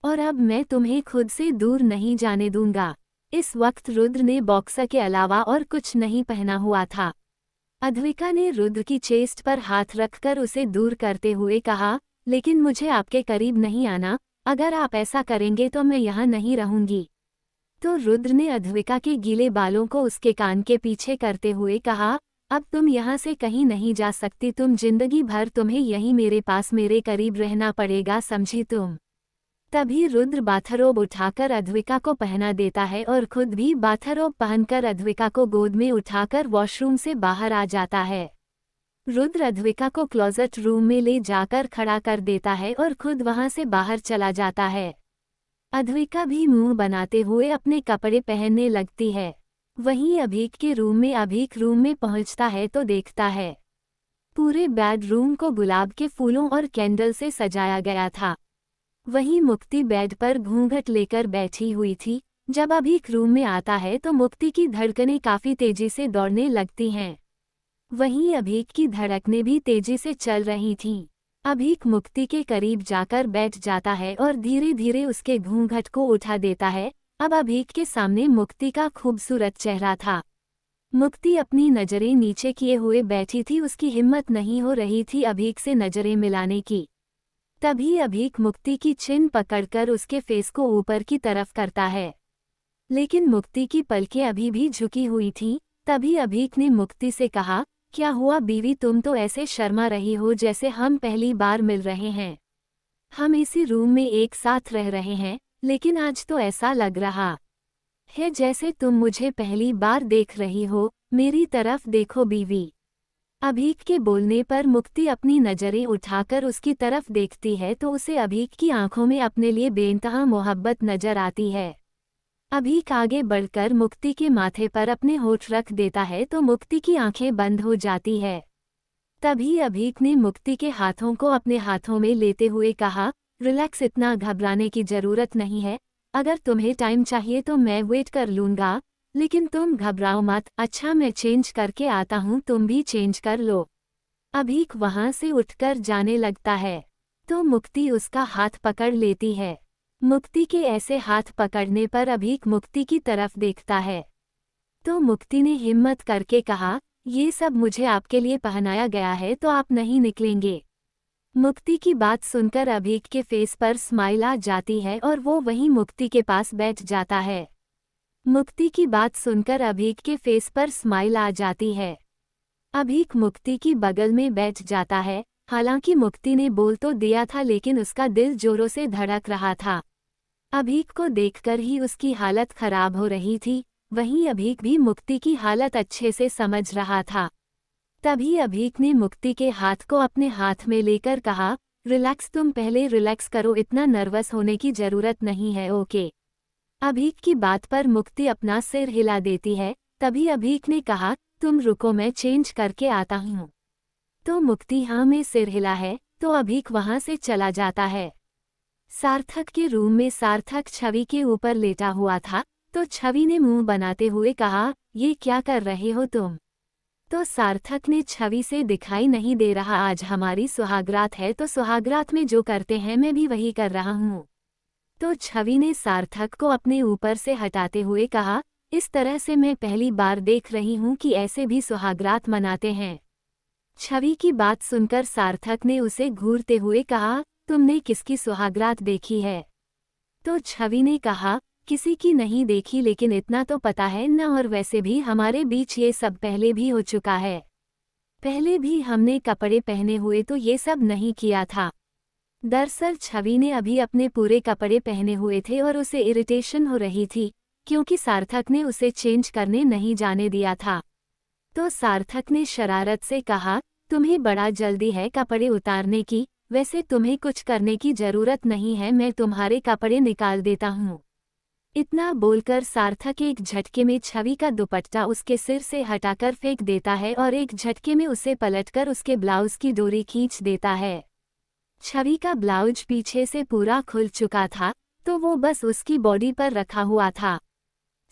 और अब मैं तुम्हें खुद से दूर नहीं जाने दूंगा। इस वक्त रुद्र ने बॉक्सर के अलावा और कुछ नहीं पहना हुआ था। अद्विका ने रुद्र की चेस्ट पर हाथ रखकर उसे दूर करते हुए कहा, लेकिन मुझे आपके करीब नहीं आना, अगर आप ऐसा करेंगे तो मैं यहाँ नहीं रहूंगी। तो रुद्र ने अद्विका के गीले बालों को उसके कान के पीछे करते हुए कहा, अब तुम यहाँ से कहीं नहीं जा सकती, तुम जिंदगी भर तुम्हें यहीं मेरे पास मेरे करीब रहना पड़ेगा, समझी तुम? तभी रुद्र बाथरोब उठाकर अद्विका को पहना देता है और खुद भी बाथरोब पहनकर अद्विका को गोद में उठाकर वॉशरूम से बाहर आ जाता है। रुद्र अद्विका को क्लोजेट रूम में ले जाकर खड़ा कर देता है और खुद वहां से बाहर चला जाता है। अद्विका भी मुंह बनाते हुए अपने कपड़े पहनने लगती है। वहीं अभीक रूम में पहुंचता है तो देखता है पूरे बेडरूम को गुलाब के फूलों और कैंडल से सजाया गया था। वहीं मुक्ति बेड पर घूंघट लेकर बैठी हुई थी। जब अभीक रूम में आता है तो मुक्ति की धड़कनें काफी तेजी से दौड़ने लगती हैं। वहीं अभीक की धड़कनें भी तेजी से चल रही थीं। अभीक मुक्ति के करीब जाकर बैठ जाता है और धीरे धीरे उसके घूंघट को उठा देता है। अब अभीक के सामने मुक्ति का खूबसूरत चेहरा था। मुक्ति अपनी नजरें नीचे किए हुए बैठी थी, उसकी हिम्मत नहीं हो रही थी अभीक से नजरें मिलाने की। तभी अभीक मुक्ति की चिन पकड़कर उसके फेस को ऊपर की तरफ करता है, लेकिन मुक्ति की पलकें अभी भी झुकी हुई थीं। तभी अभीक ने मुक्ति से कहा, क्या हुआ बीवी, तुम तो ऐसे शर्मा रही हो जैसे हम पहली बार मिल रहे हैं। हम इसी रूम में एक साथ रह रहे हैं, लेकिन आज तो ऐसा लग रहा है जैसे तुम मुझे पहली बार देख रही हो। मेरी तरफ देखो बीवी। अभीक के बोलने पर मुक्ति अपनी नजरें उठाकर उसकी तरफ देखती है तो उसे अभीक की आंखों में अपने लिए बेइंतहा मोहब्बत नजर आती है। अभीक आगे बढ़कर मुक्ति के माथे पर अपने होठ रख देता है तो मुक्ति की आंखें बंद हो जाती है। तभी अभीक ने मुक्ति के हाथों को अपने हाथों में लेते हुए कहा, रिलैक्स, इतना घबराने की जरूरत नहीं है, अगर तुम्हें टाइम चाहिए तो मैं वेट कर लूंगा, लेकिन तुम घबराओ मत। अच्छा, मैं चेंज करके आता हूँ, तुम भी चेंज कर लो। अभीक वहां से उठकर जाने लगता है तो मुक्ति उसका हाथ पकड़ लेती है। मुक्ति के ऐसे हाथ पकड़ने पर अभीक मुक्ति की तरफ देखता है तो मुक्ति ने हिम्मत करके कहा, ये सब मुझे आपके लिए पहनाया गया है तो आप नहीं निकलेंगे। मुक्ति की बात सुनकर अभीक के फेस पर स्माइल आ जाती है और वो वहीं मुक्ति के पास बैठ जाता है। मुक्ति की बात सुनकर अभीक के फेस पर स्माइल आ जाती है। अभीक मुक्ति की बगल में बैठ जाता है। हालांकि मुक्ति ने बोल तो दिया था, लेकिन उसका दिल जोरों से धड़क रहा था। अभीक को देखकर ही उसकी हालत खराब हो रही थी। वहीं अभीक भी मुक्ति की हालत अच्छे से समझ रहा था। तभी अभीक ने मुक्ति के हाथ को अपने हाथ में लेकर कहा, रिलैक्स, तुम पहले रिलैक्स करो, इतना नर्वस होने की जरूरत नहीं है, ओके। अभीक की बात पर मुक्ति अपना सिर हिला देती है। तभी अभीक ने कहा, तुम रुको, मैं चेंज करके आता हूँ। तो मुक्ति हाँ में सिर हिला है तो अभीक वहां से चला जाता है। सार्थक के रूम में सार्थक छवि के ऊपर लेटा हुआ था, तो छवि ने मुंह बनाते हुए कहा, ये क्या कर रहे हो तुम? तो सार्थक ने छवि से, दिखाई नहीं दे रहा आज हमारी सुहागरात है, तो सुहागरात में जो करते हैं मैं भी वही कर रहा हूँ। तो छवि ने सार्थक को अपने ऊपर से हटाते हुए कहा, इस तरह से मैं पहली बार देख रही हूँ कि ऐसे भी सुहागरात मनाते हैं। छवि की बात सुनकर सार्थक ने उसे घूरते हुए कहा, तुमने किसकी सुहागरात देखी है? तो छवि ने कहा, किसी की नहीं देखी, लेकिन इतना तो पता है न, और वैसे भी हमारे बीच ये सब पहले भी हो चुका है। पहले भी हमने कपड़े पहने हुए तो ये सब नहीं किया था। दरअसल छवि ने अभी अपने पूरे कपड़े पहने हुए थे और उसे इरिटेशन हो रही थी, क्योंकि सार्थक ने उसे चेंज करने नहीं जाने दिया था। तो सार्थक ने शरारत से कहा, तुम्हें बड़ा जल्दी है कपड़े उतारने की, वैसे तुम्हें कुछ करने की जरूरत नहीं है, मैं तुम्हारे कपड़े निकाल देता हूँ। इतना बोलकर सार्थक एक झटके में छवि का दुपट्टा उसके सिर से हटाकर फेंक देता है और एक झटके में उसे पलटकर उसके ब्लाउज की डोरी खींच देता है। छवि का ब्लाउज पीछे से पूरा खुल चुका था, तो वो बस उसकी बॉडी पर रखा हुआ था।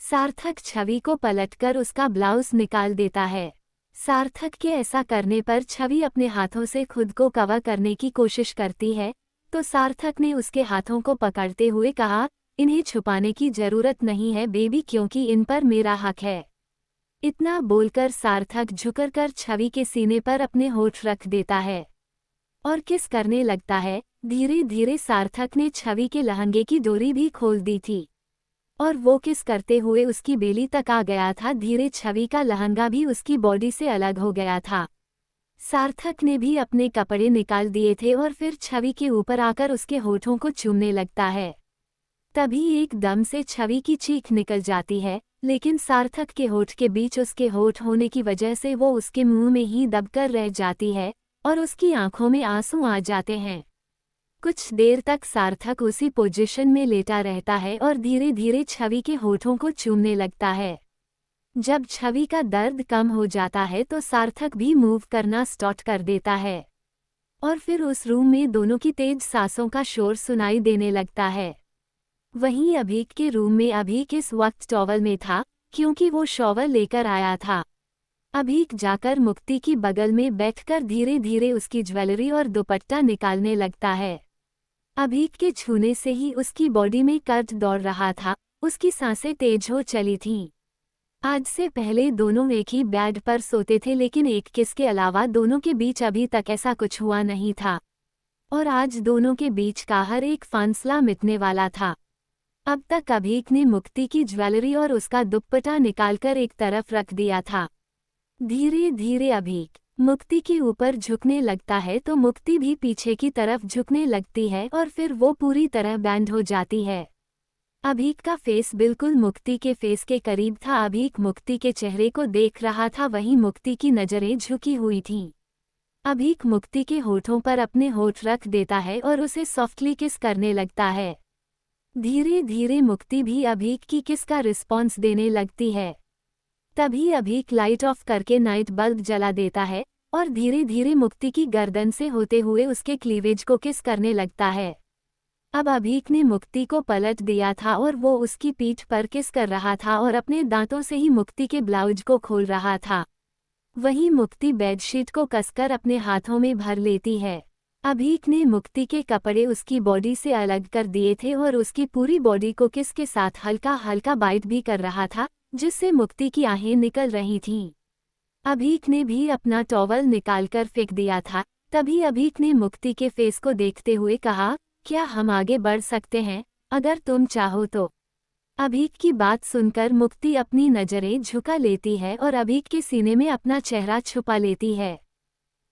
सार्थक छवि को पलटकर उसका ब्लाउज निकाल देता है। सार्थक के ऐसा करने पर छवि अपने हाथों से खुद को कवर करने की कोशिश करती है, तो सार्थक ने उसके हाथों को पकड़ते हुए कहा, इन्हें छुपाने की जरूरत नहीं है बेबी, क्योंकि इन पर मेरा हक है। इतना बोलकर सार्थक झुककर छवि के सीने पर अपने होठ रख देता है और किस करने लगता है। धीरे धीरे सार्थक ने छवि के लहंगे की डोरी भी खोल दी थी और वो किस करते हुए उसकी बेली तक आ गया था। धीरे छवि का लहंगा भी उसकी बॉडी से अलग हो गया था। सार्थक ने भी अपने कपड़े निकाल दिए थे और फिर छवि के ऊपर आकर उसके होठों को चूमने लगता है। तभी एकदम से छवि की चीख निकल जाती है, लेकिन सार्थक के होठ के बीच उसके होठ होने की वजह से वो उसके मुंह में ही दबकर रह जाती है और उसकी आंखों में आंसू आ जाते हैं। कुछ देर तक सार्थक उसी पोजीशन में लेटा रहता है और धीरे धीरे छवि के होठों को चूमने लगता है। जब छवि का दर्द कम हो जाता है तो सार्थक भी मूव करना स्टार्ट कर देता है और फिर उस रूम में दोनों की तेज सांसों का शोर सुनाई देने लगता है। वहीं अभीक के रूम में अभीक इस वक्त टॉवल में था, क्योंकि वो शॉवर लेकर आया था। अभीक जाकर मुक्ति की बगल में बैठकर धीरे धीरे उसकी ज्वेलरी और दुपट्टा निकालने लगता है। अभीक के छूने से ही उसकी बॉडी में कर्ज दौड़ रहा था, उसकी सांसें तेज हो चली थीं। आज से पहले दोनों एक ही बेड पर सोते थे, लेकिन एक किस के अलावा दोनों के बीच अभी तक ऐसा कुछ हुआ नहीं था और आज दोनों के बीच का हर एक फासला मिटने वाला था। अब तक अभीक ने मुक्ति की ज्वेलरी और उसका दुपट्टा निकालकर एक तरफ रख दिया था। धीरे धीरे अभीक मुक्ति के ऊपर झुकने लगता है तो मुक्ति भी पीछे की तरफ झुकने लगती है और फिर वो पूरी तरह बैंड हो जाती है। अभीक का फेस बिल्कुल मुक्ति के फेस के करीब था। अभीक मुक्ति के चेहरे को देख रहा था, वहीं मुक्ति की नजरें झुकी हुई थीं। अभीक मुक्ति के होठों पर अपने होठ रख देता है और उसे सॉफ्टली किस करने लगता है। धीरे धीरे मुक्ति भी अभीक की किस का रिस्पॉन्स देने लगती है। तभी अभीक लाइट ऑफ करके नाइट बल्ब जला देता है और धीरे धीरे मुक्ति की गर्दन से होते हुए उसके क्लीवेज को किस करने लगता है। अब अभीक ने मुक्ति को पलट दिया था और वो उसकी पीठ पर किस कर रहा था और अपने दांतों से ही मुक्ति के ब्लाउज को खोल रहा था। वहीं मुक्ति बेडशीट को कसकर अपने हाथों में भर लेती है। अभीक ने मुक्ति के कपड़े उसकी बॉडी से अलग कर दिए थे और उसकी पूरी बॉडी को किस के साथ हल्का हल्का बाइट भी कर रहा था, जिससे मुक्ति की आहें निकल रही थीं। अभीक ने भी अपना टॉवल निकालकर फेंक दिया था। तभी अभीक ने मुक्ति के फेस को देखते हुए कहा, क्या हम आगे बढ़ सकते हैं, अगर तुम चाहो तो। अभीक की बात सुनकर मुक्ति अपनी नजरें झुका लेती है और अभीक के सीने में अपना चेहरा छुपा लेती है।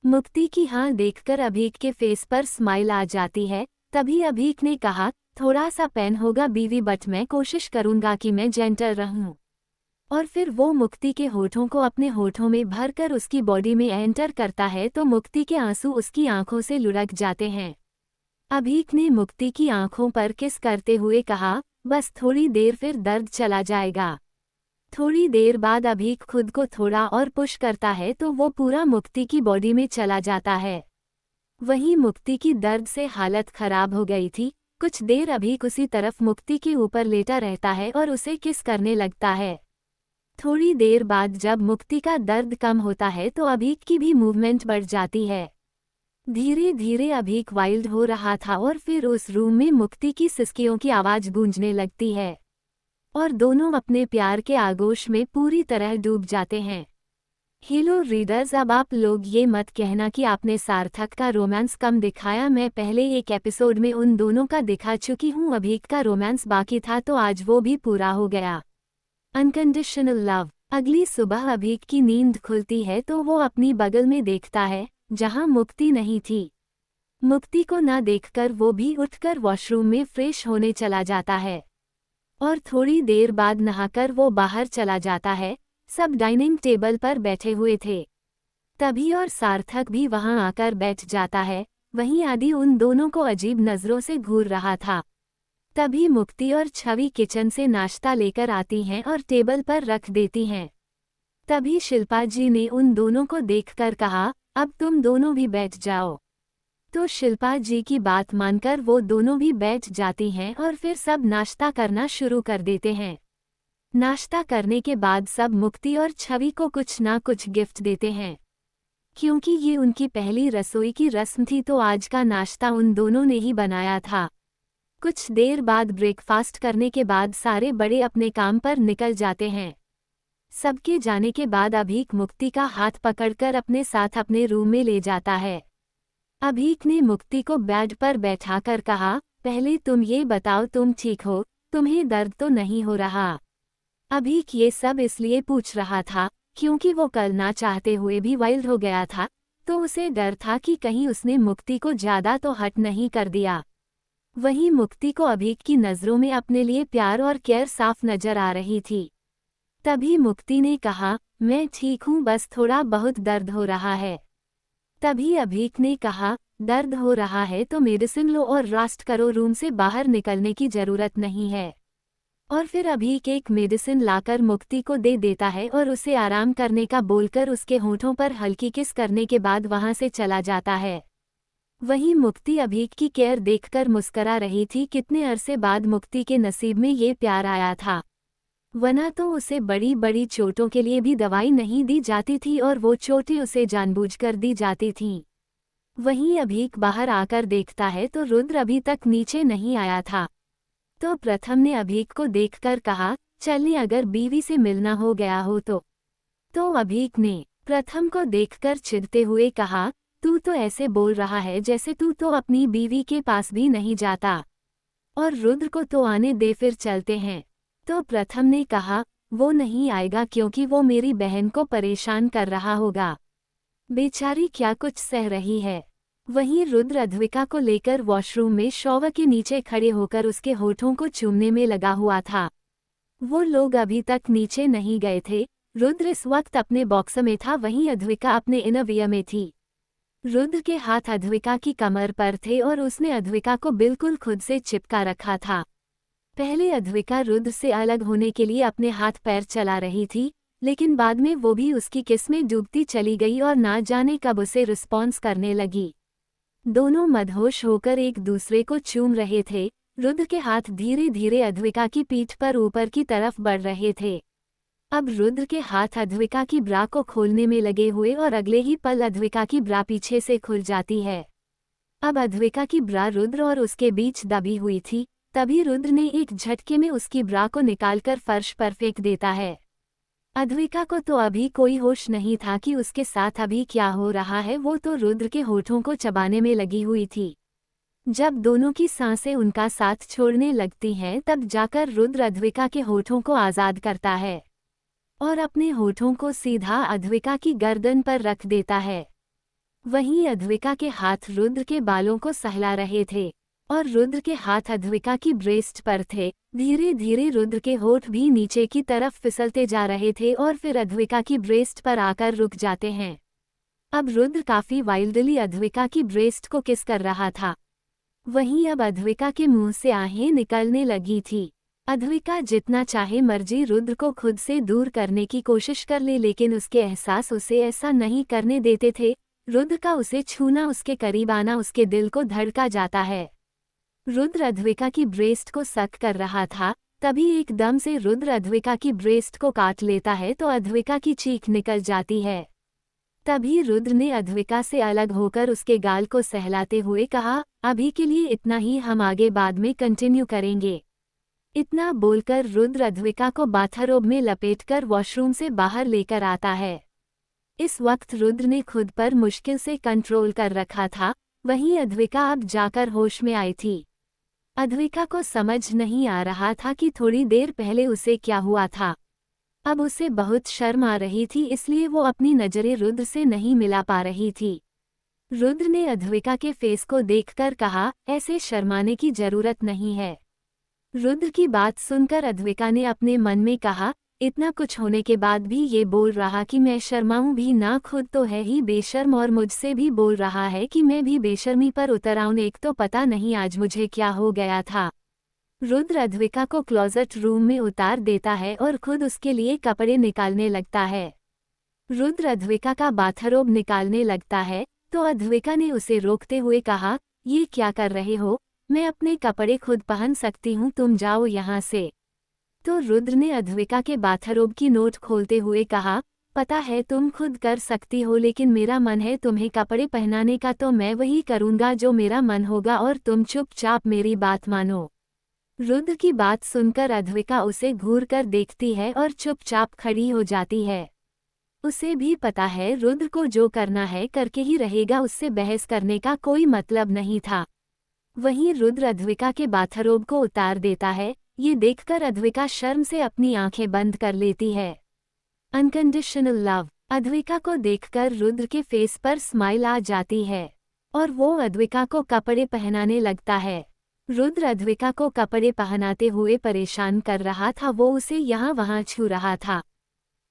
मुक्ति की हाँ देखकर अभीक के फेस पर स्माइल आ जाती है। तभी अभीक ने कहा, थोड़ा सा पेन होगा बीवी, बट मैं कोशिश करूंगा कि मैं जेंटल रहूं। और फिर वो मुक्ति के होठों को अपने होठों में भरकर उसकी बॉडी में एंटर करता है तो मुक्ति के आंसू उसकी आंखों से लुढ़क जाते हैं। अभीक ने मुक्ति की आंखों पर किस करते हुए कहा, बस थोड़ी देर फिर दर्द चला जाएगा। थोड़ी देर बाद अभीक खुद को थोड़ा और पुश करता है तो वो पूरा मुक्ति की बॉडी में चला जाता है। वहीं मुक्ति की दर्द से हालत खराब हो गई थी। कुछ देर अभीक उसी तरफ मुक्ति के ऊपर लेटा रहता है और उसे किस करने लगता है। थोड़ी देर बाद जब मुक्ति का दर्द कम होता है तो अभीक की भी मूवमेंट बढ़ जाती है। धीरे धीरे अभीक वाइल्ड हो रहा था और फिर उस रूम में मुक्ति की सिसकियों की आवाज गूंजने लगती है और दोनों अपने प्यार के आगोश में पूरी तरह डूब जाते हैं। हेलो रीडर्स, अब आप लोग ये मत कहना कि आपने सार्थक का रोमांस कम दिखाया। मैं पहले एक एपिसोड में उन दोनों का दिखा चुकी हूँ। अभीक का रोमांस बाकी था तो आज वो भी पूरा हो गया। Unconditional love. अगली सुबह अभीक की नींद खुलती है तो वो अपनी बगल में देखता है जहां मुक्ति नहीं थी। मुक्ति को ना देखकर वो भी उठकर वॉशरूम में फ्रेश होने चला जाता है और थोड़ी देर बाद नहाकर वो बाहर चला जाता है। सब डाइनिंग टेबल पर बैठे हुए थे तभी और सार्थक भी वहां आकर बैठ जाता है। वहीं आदि उन दोनों को अजीब नजरों से घूर रहा था। तभी मुक्ति और छवि किचन से नाश्ता लेकर आती हैं और टेबल पर रख देती हैं। तभी शिल्पा जी ने उन दोनों को देखकर कहा, अब तुम दोनों भी बैठ जाओ। तो शिल्पा जी की बात मानकर वो दोनों भी बैठ जाती हैं और फिर सब नाश्ता करना शुरू कर देते हैं। नाश्ता करने के बाद सब मुक्ति और छवि को कुछ ना कुछ गिफ्ट देते हैं। क्योंकि ये उनकी पहली रसोई की रस्म थी तो आज का नाश्ता उन दोनों ने ही बनाया था। कुछ देर बाद ब्रेकफास्ट करने के बाद सारे बड़े अपने काम पर निकल जाते हैं। सबके जाने के बाद अभीक मुक्ति का हाथ पकड़कर अपने साथ अपने रूम में ले जाता है। अभीक ने मुक्ति को बेड पर बैठाकर कहा, पहले तुम ये बताओ तुम ठीक हो, तुम्हें दर्द तो नहीं हो रहा। अभीक ये सब इसलिए पूछ रहा था क्योंकि वो कल ना चाहते हुए भी वाइल्ड हो गया था तो उसे डर था कि कहीं उसने मुक्ति को ज्यादा तो हट नहीं कर दिया। वहीं मुक्ति को अभीक की नज़रों में अपने लिए प्यार और केयर साफ नजर आ रही थी। तभी मुक्ति ने कहा, मैं ठीक हूँ, बस थोड़ा बहुत दर्द हो रहा है। तभी अभीक ने कहा, दर्द हो रहा है तो मेडिसिन लो और रेस्ट करो, रूम से बाहर निकलने की जरूरत नहीं है। और फिर अभीक एक मेडिसिन लाकर मुक्ति को दे देता है और उसे आराम करने का बोलकर उसके होठों पर हल्की किस करने के बाद वहां से चला जाता है। वहीं मुक्ति अभीक की केयर देखकर मुस्करा रही थी। कितने अरसे बाद मुक्ति के नसीब में ये प्यार आया था, वरना तो उसे बड़ी बड़ी चोटों के लिए भी दवाई नहीं दी जाती थी और वो चोटें उसे जानबूझकर दी जाती थीं। वहीं अभीक बाहर आकर देखता है तो रुद्र अभी तक नीचे नहीं आया था। तो प्रथम ने अभीक को देखकर कहा, चलिए अगर बीवी से मिलना हो गया हो तो अभीक ने प्रथम को देखकर चिढ़ते हुए कहा, तू तो ऐसे बोल रहा है जैसे तू तो अपनी बीवी के पास भी नहीं जाता, और रुद्र को तो आने दे, फिर चलते हैं। तो प्रथम ने कहा, वो नहीं आएगा क्योंकि वो मेरी बहन को परेशान कर रहा होगा, बेचारी क्या कुछ सह रही है। वहीं रुद्र अद्विका को लेकर वॉशरूम में शॉवर के नीचे खड़े होकर उसके होठों को चूमने में लगा हुआ था। वो लोग अभी तक नीचे नहीं गए थे। रुद्र इस वक्त अपने बॉक्स में था, वहीं अद्विका अपने इनरवियर में थी। रुद्र के हाथ अद्विका की कमर पर थे और उसने अद्विका को बिल्कुल खुद से चिपका रखा था। पहले अद्विका रुद्र से अलग होने के लिए अपने हाथ पैर चला रही थी, लेकिन बाद में वो भी उसकी किस में डूबती चली गई और ना जाने कब उसे रिस्पॉन्स करने लगी। दोनों मदहोश होकर एक दूसरे को चूम रहे थे। रुद्र के हाथ धीरे धीरे अद्विका की पीठ पर ऊपर की तरफ बढ़ रहे थे। अब रुद्र के हाथ अद्विका की ब्रा को खोलने में लगे हुए और अगले ही पल अद्विका की ब्रा पीछे से खुल जाती है। अब अद्विका की ब्रा रुद्र और उसके बीच दबी हुई थी। तभी रुद्र ने एक झटके में उसकी ब्रा को निकालकर फर्श पर फेंक देता है। अद्विका को तो अभी कोई होश नहीं था कि उसके साथ अभी क्या हो रहा है। वो तो रुद्र के होठों को चबाने में लगी हुई थी। जब दोनों की सांसें उनका साथ छोड़ने लगती हैं तब जाकर रुद्र अद्विका के होठों को आज़ाद करता है और अपने होठों को सीधा अद्विका की गर्दन पर रख देता है। वहीं अद्विका के हाथ रुद्र के बालों को सहला रहे थे और रुद्र के हाथ अद्विका की ब्रेस्ट पर थे। धीरे धीरे रुद्र के होठ भी नीचे की तरफ फिसलते जा रहे थे और फिर अद्विका की ब्रेस्ट पर आकर रुक जाते हैं। अब रुद्र काफी वाइल्डली अद्विका की ब्रेस्ट को किस कर रहा था। वहीं अब अद्विका के मुंह से आहें निकलने लगी थी। अद्विका जितना चाहे मर्जी रुद्र को खुद से दूर करने की कोशिश कर ले, लेकिन उसके एहसास उसे ऐसा नहीं करने देते थे। रुद्र का उसे छूना, उसके करीब आना उसके दिल को धड़का जाता है। रुद्र अद्विका की ब्रेस्ट को सक कर रहा था, तभी एकदम से रुद्र अद्विका की ब्रेस्ट को काट लेता है तो अद्विका की चीख निकल जाती है। तभी रुद्र ने अद्विका से अलग होकर उसके गाल को सहलाते हुए कहा, अभी के लिए इतना ही, हम आगे बाद में कंटिन्यू करेंगे। इतना बोलकर रुद्र अद्विका को बाथरोब में लपेटकर वॉशरूम से बाहर लेकर आता है। इस वक्त रुद्र ने खुद पर मुश्किल से कंट्रोल कर रखा था, वहीं अद्विका अब जाकर होश में आई थी। अद्विका को समझ नहीं आ रहा था कि थोड़ी देर पहले उसे क्या हुआ था। अब उसे बहुत शर्म आ रही थी, इसलिए वो अपनी नजरें रुद्र से नहीं मिला पा रही थी। रुद्र ने अद्विका के फेस को देखकर कहा, ऐसे शर्माने की जरूरत नहीं है। रुद्र की बात सुनकर अद्विका ने अपने मन में कहा, इतना कुछ होने के बाद भी ये बोल रहा कि मैं शर्माऊं भी ना, खुद तो है ही बेशर्म और मुझसे भी बोल रहा है कि मैं भी बेशर्मी पर उतर आऊं। एक तो पता नहीं आज मुझे क्या हो गया था। रुद्र अद्विका को क्लोजेट रूम में उतार देता है और खुद उसके लिए कपड़े निकालने लगता है। रुद्र अद्विका का बाथरोब निकालने लगता है तो अद्विका ने उसे रोकते हुए कहा, ये क्या कर रहे हो, मैं अपने कपड़े खुद पहन सकती हूँ, तुम जाओ यहाँ से। तो रुद्र ने अद्विका के बाथरोब की नोट खोलते हुए कहा, पता है तुम खुद कर सकती हो, लेकिन मेरा मन है तुम्हें कपड़े पहनाने का, तो मैं वही करूँगा जो मेरा मन होगा और तुम चुपचाप मेरी बात मानो। रुद्र की बात सुनकर अद्विका उसे घूर कर देखती है और चुपचाप खड़ी हो जाती है। उसे भी पता है रुद्र को जो करना है करके ही रहेगा, उससे बहस करने का कोई मतलब नहीं था। वहीं रुद्र अद्विका के बाथरोब को उतार देता है। ये देखकर अद्विका शर्म से अपनी आंखें बंद कर लेती है। Unconditional love. अद्विका को देखकर रुद्र के फेस पर स्माइल आ जाती है और वो अद्विका को कपड़े पहनाने लगता है। रुद्र अद्विका को कपड़े पहनाते हुए परेशान कर रहा था, वो उसे यहाँ वहाँ छू रहा था,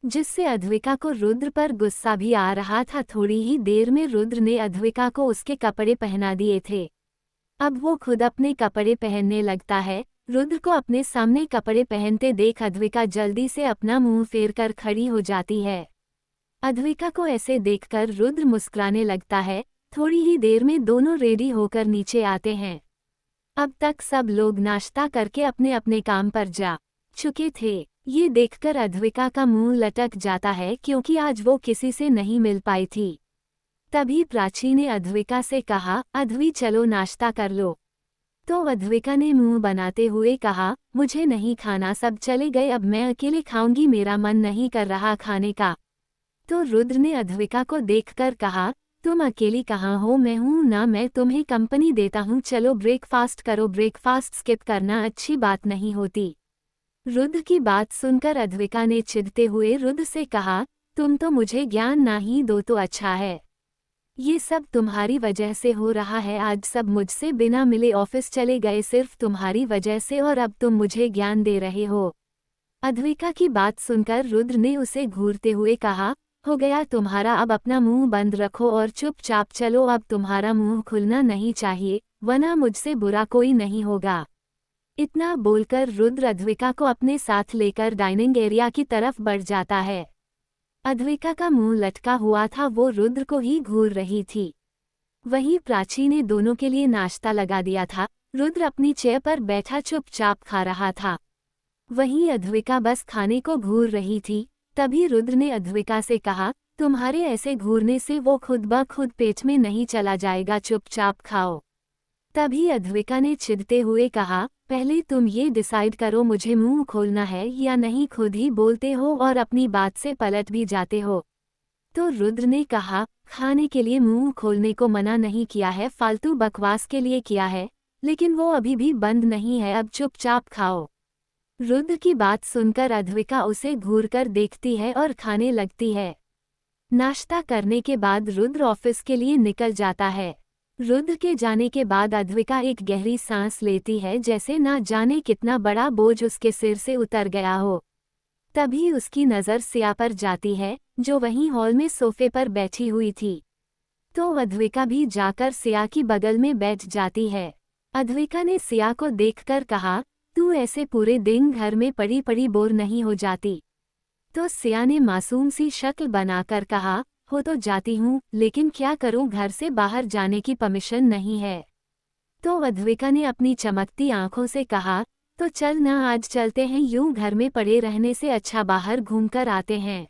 जिससे अद्विका को रुद्र पर गुस्सा भी आ रहा था। थोड़ी ही देर में रुद्र ने अद्विका को उसके कपड़े पहना दिए थे। अब वो खुद अपने कपड़े पहनने लगता है। रुद्र को अपने सामने कपड़े पहनते देख अद्विका जल्दी से अपना मुंह फेर कर खड़ी हो जाती है। अद्विका को ऐसे देखकर रुद्र मुस्कुराने लगता है। थोड़ी ही देर में दोनों रेडी होकर नीचे आते हैं। अब तक सब लोग नाश्ता करके अपने अपने काम पर जा चुके थे। ये देखकर अद्विका का मुंह लटक जाता है, क्योंकि आज वो किसी से नहीं मिल पाई थी। तभी प्राची ने अद्विका से कहा, अद्वि चलो नाश्ता कर लो। तो अद्विका ने मुंह बनाते हुए कहा, मुझे नहीं खाना, सब चले गए, अब मैं अकेले खाऊंगी, मेरा मन नहीं कर रहा खाने का। तो रुद्र ने अद्विका को देखकर कहा, तुम अकेली कहाँ हो, मैं हूँ ना, मैं तुम्हें कंपनी देता हूँ, चलो ब्रेकफास्ट करो, ब्रेकफास्ट स्किप करना अच्छी बात नहीं होती। रुद्र की बात सुनकर अद्विका ने चिढ़ते हुए रुद्र से कहा, तुम तो मुझे ज्ञान ना ही दो तो अच्छा है। ये सब तुम्हारी वजह से हो रहा है, आज सब मुझसे बिना मिले ऑफिस चले गए सिर्फ तुम्हारी वजह से, और अब तुम मुझे ज्ञान दे रहे हो। अद्विका की बात सुनकर रुद्र ने उसे घूरते हुए कहा, हो गया तुम्हारा, अब अपना मुंह बंद रखो और चुपचाप चलो, अब तुम्हारा मुंह खुलना नहीं चाहिए, वरना मुझसे बुरा कोई नहीं होगा। इतना बोलकर रुद्र अद्विका को अपने साथ लेकर डाइनिंग एरिया की तरफ बढ़ जाता है। अद्विका का मुंह लटका हुआ था, वो रुद्र को ही घूर रही थी। वहीं प्राची ने दोनों के लिए नाश्ता लगा दिया था। रुद्र अपनी चेयर पर बैठा चुपचाप खा रहा था, वहीं अद्विका बस खाने को घूर रही थी। तभी रुद्र ने अद्विका से कहा, तुम्हारे ऐसे घूरने से वो खुद ब खुद पेट में नहीं चला जाएगा, चुपचाप खाओ। तभी अद्विका ने चिढ़ते हुए कहा, पहले तुम ये डिसाइड करो मुझे मुंह खोलना है या नहीं, खुद ही बोलते हो और अपनी बात से पलट भी जाते हो। तो रुद्र ने कहा, खाने के लिए मुंह खोलने को मना नहीं किया है, फालतू बकवास के लिए किया है, लेकिन वो अभी भी बंद नहीं है, अब चुपचाप खाओ। रुद्र की बात सुनकर अद्विका उसे घूरकर देखती है और खाने लगती है। नाश्ता करने के बाद रुद्र ऑफिस के लिए निकल जाता है। रुद्र के जाने के बाद अद्विका एक गहरी सांस लेती है, जैसे ना जाने कितना बड़ा बोझ उसके सिर से उतर गया हो। तभी उसकी नज़र सिया पर जाती है, जो वहीं हॉल में सोफे पर बैठी हुई थी। तो अद्विका भी जाकर सिया की बगल में बैठ जाती है। अद्विका ने सिया को देखकर कहा, तू ऐसे पूरे दिन घर में पड़ी पड़ी बोर नहीं हो जाती? तो सिया ने मासूम सी शक्ल बनाकर कहा, हो तो जाती हूँ, लेकिन क्या करूँ, घर से बाहर जाने की परमिशन नहीं है। तो अद्विका ने अपनी चमकती आंखों से कहा, तो चल ना, आज चलते हैं, यूं घर में पड़े रहने से अच्छा बाहर घूमकर आते हैं।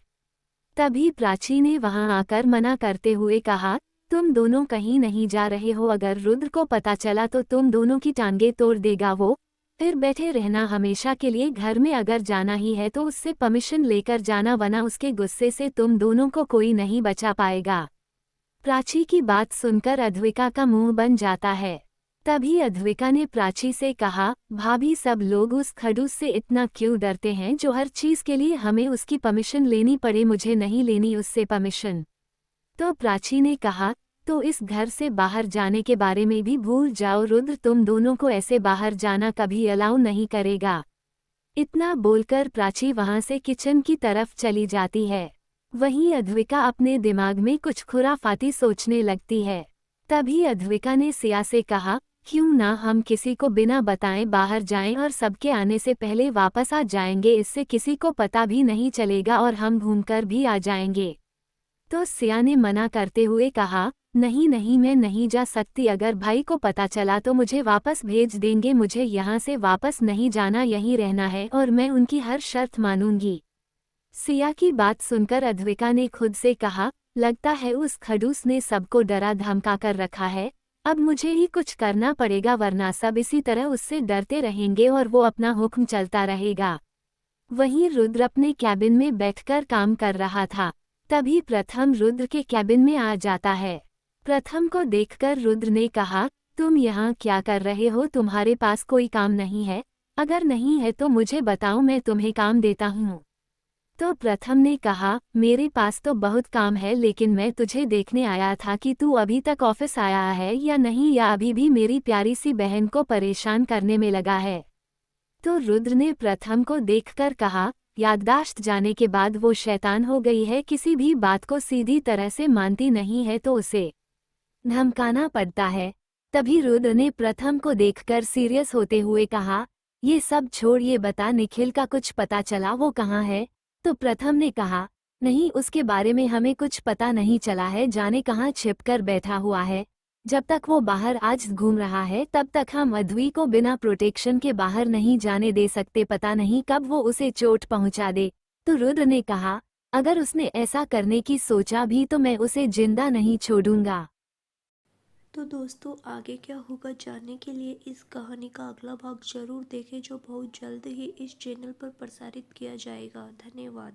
तभी प्राची ने वहां आकर मना करते हुए कहा, तुम दोनों कहीं नहीं जा रहे हो, अगर रुद्र को पता चला तो तुम दोनों की टांगें तोड़ देगा वो। फिर बैठे रहना हमेशा के लिए, घर में अगर जाना ही है तो उससे परमिशन लेकर जाना, वरना उसके गुस्से से तुम दोनों को कोई नहीं बचा पाएगा। प्राची की बात सुनकर अद्विका का मुंह बन जाता है। तभी अद्विका ने प्राची से कहा, भाभी, सब लोग उस खड़ूस से इतना क्यों डरते हैं जो हर चीज के लिए हमें उसकी परमिशन लेनी पड़े? मुझे नहीं लेनी उससे परमिशन। तो प्राची ने कहा, तो इस घर से बाहर जाने के बारे में भी भूल जाओ, रुद्र तुम दोनों को ऐसे बाहर जाना कभी अलाउ नहीं करेगा। इतना बोलकर प्राची वहां से किचन की तरफ चली जाती है। वहीं अद्विका अपने दिमाग में कुछ खुराफाती सोचने लगती है। तभी अद्विका ने सिया से कहा, क्यों ना हम किसी को बिना बताएं बाहर जाएं और सबके आने से पहले वापस आ जाएंगे, इससे किसी को पता भी नहीं चलेगा और हम घूमकर भी आ जाएंगे। तो सिया ने मना करते हुए कहा, नहीं नहीं, मैं नहीं जा सकती, अगर भाई को पता चला तो मुझे वापस भेज देंगे, मुझे यहाँ से वापस नहीं जाना, यहीं रहना है और मैं उनकी हर शर्त मानूंगी। सिया की बात सुनकर अद्विका ने खुद से कहा, लगता है उस खड़ूस ने सबको डरा धमका कर रखा है, अब मुझे ही कुछ करना पड़ेगा, वरना सब इसी तरह उससे डरते रहेंगे और वो अपना हुक्म चलता रहेगा। वहीं रुद्र अपने कैबिन में बैठकर काम कर रहा था। तभी प्रथम रुद्र के कैबिन में आ जाता है। प्रथम को देखकर रुद्र ने कहा, तुम यहाँ क्या कर रहे हो? तुम्हारे पास कोई काम नहीं है? अगर नहीं है तो मुझे बताओ, मैं तुम्हें काम देता हूँ। तो प्रथम ने कहा, मेरे पास तो बहुत काम है, लेकिन मैं तुझे देखने आया था कि तू अभी तक ऑफिस आया है या नहीं, या अभी भी मेरी प्यारी सी बहन को परेशान करने में लगा है। तो रुद्र ने प्रथम को देखकर कहा, याददाश्त जाने के बाद वो शैतान हो गई है, किसी भी बात को सीधी तरह से मानती नहीं है तो उसे धमकाना पड़ता है। तभी रुद्र ने प्रथम को देखकर सीरियस होते हुए कहा, ये सब छोड़, ये बता, निखिल का कुछ पता चला, वो कहाँ है? तो प्रथम ने कहा, नहीं, उसके बारे में हमें कुछ पता नहीं चला है, जाने कहाँ छिपकर बैठा हुआ है। जब तक वो बाहर आज घूम रहा है तब तक हम अद्वी को बिना प्रोटेक्शन के बाहर नहीं जाने दे सकते, पता नहीं कब वो उसे चोट पहुंचा दे। तो रुद्र ने कहा, अगर उसने ऐसा करने की सोचा भी तो मैं उसे जिंदा नहीं छोड़ूंगा। तो दोस्तों, आगे क्या होगा जानने के लिए इस कहानी का अगला भाग ज़रूर देखें, जो बहुत जल्द ही इस चैनल पर प्रसारित किया जाएगा। धन्यवाद।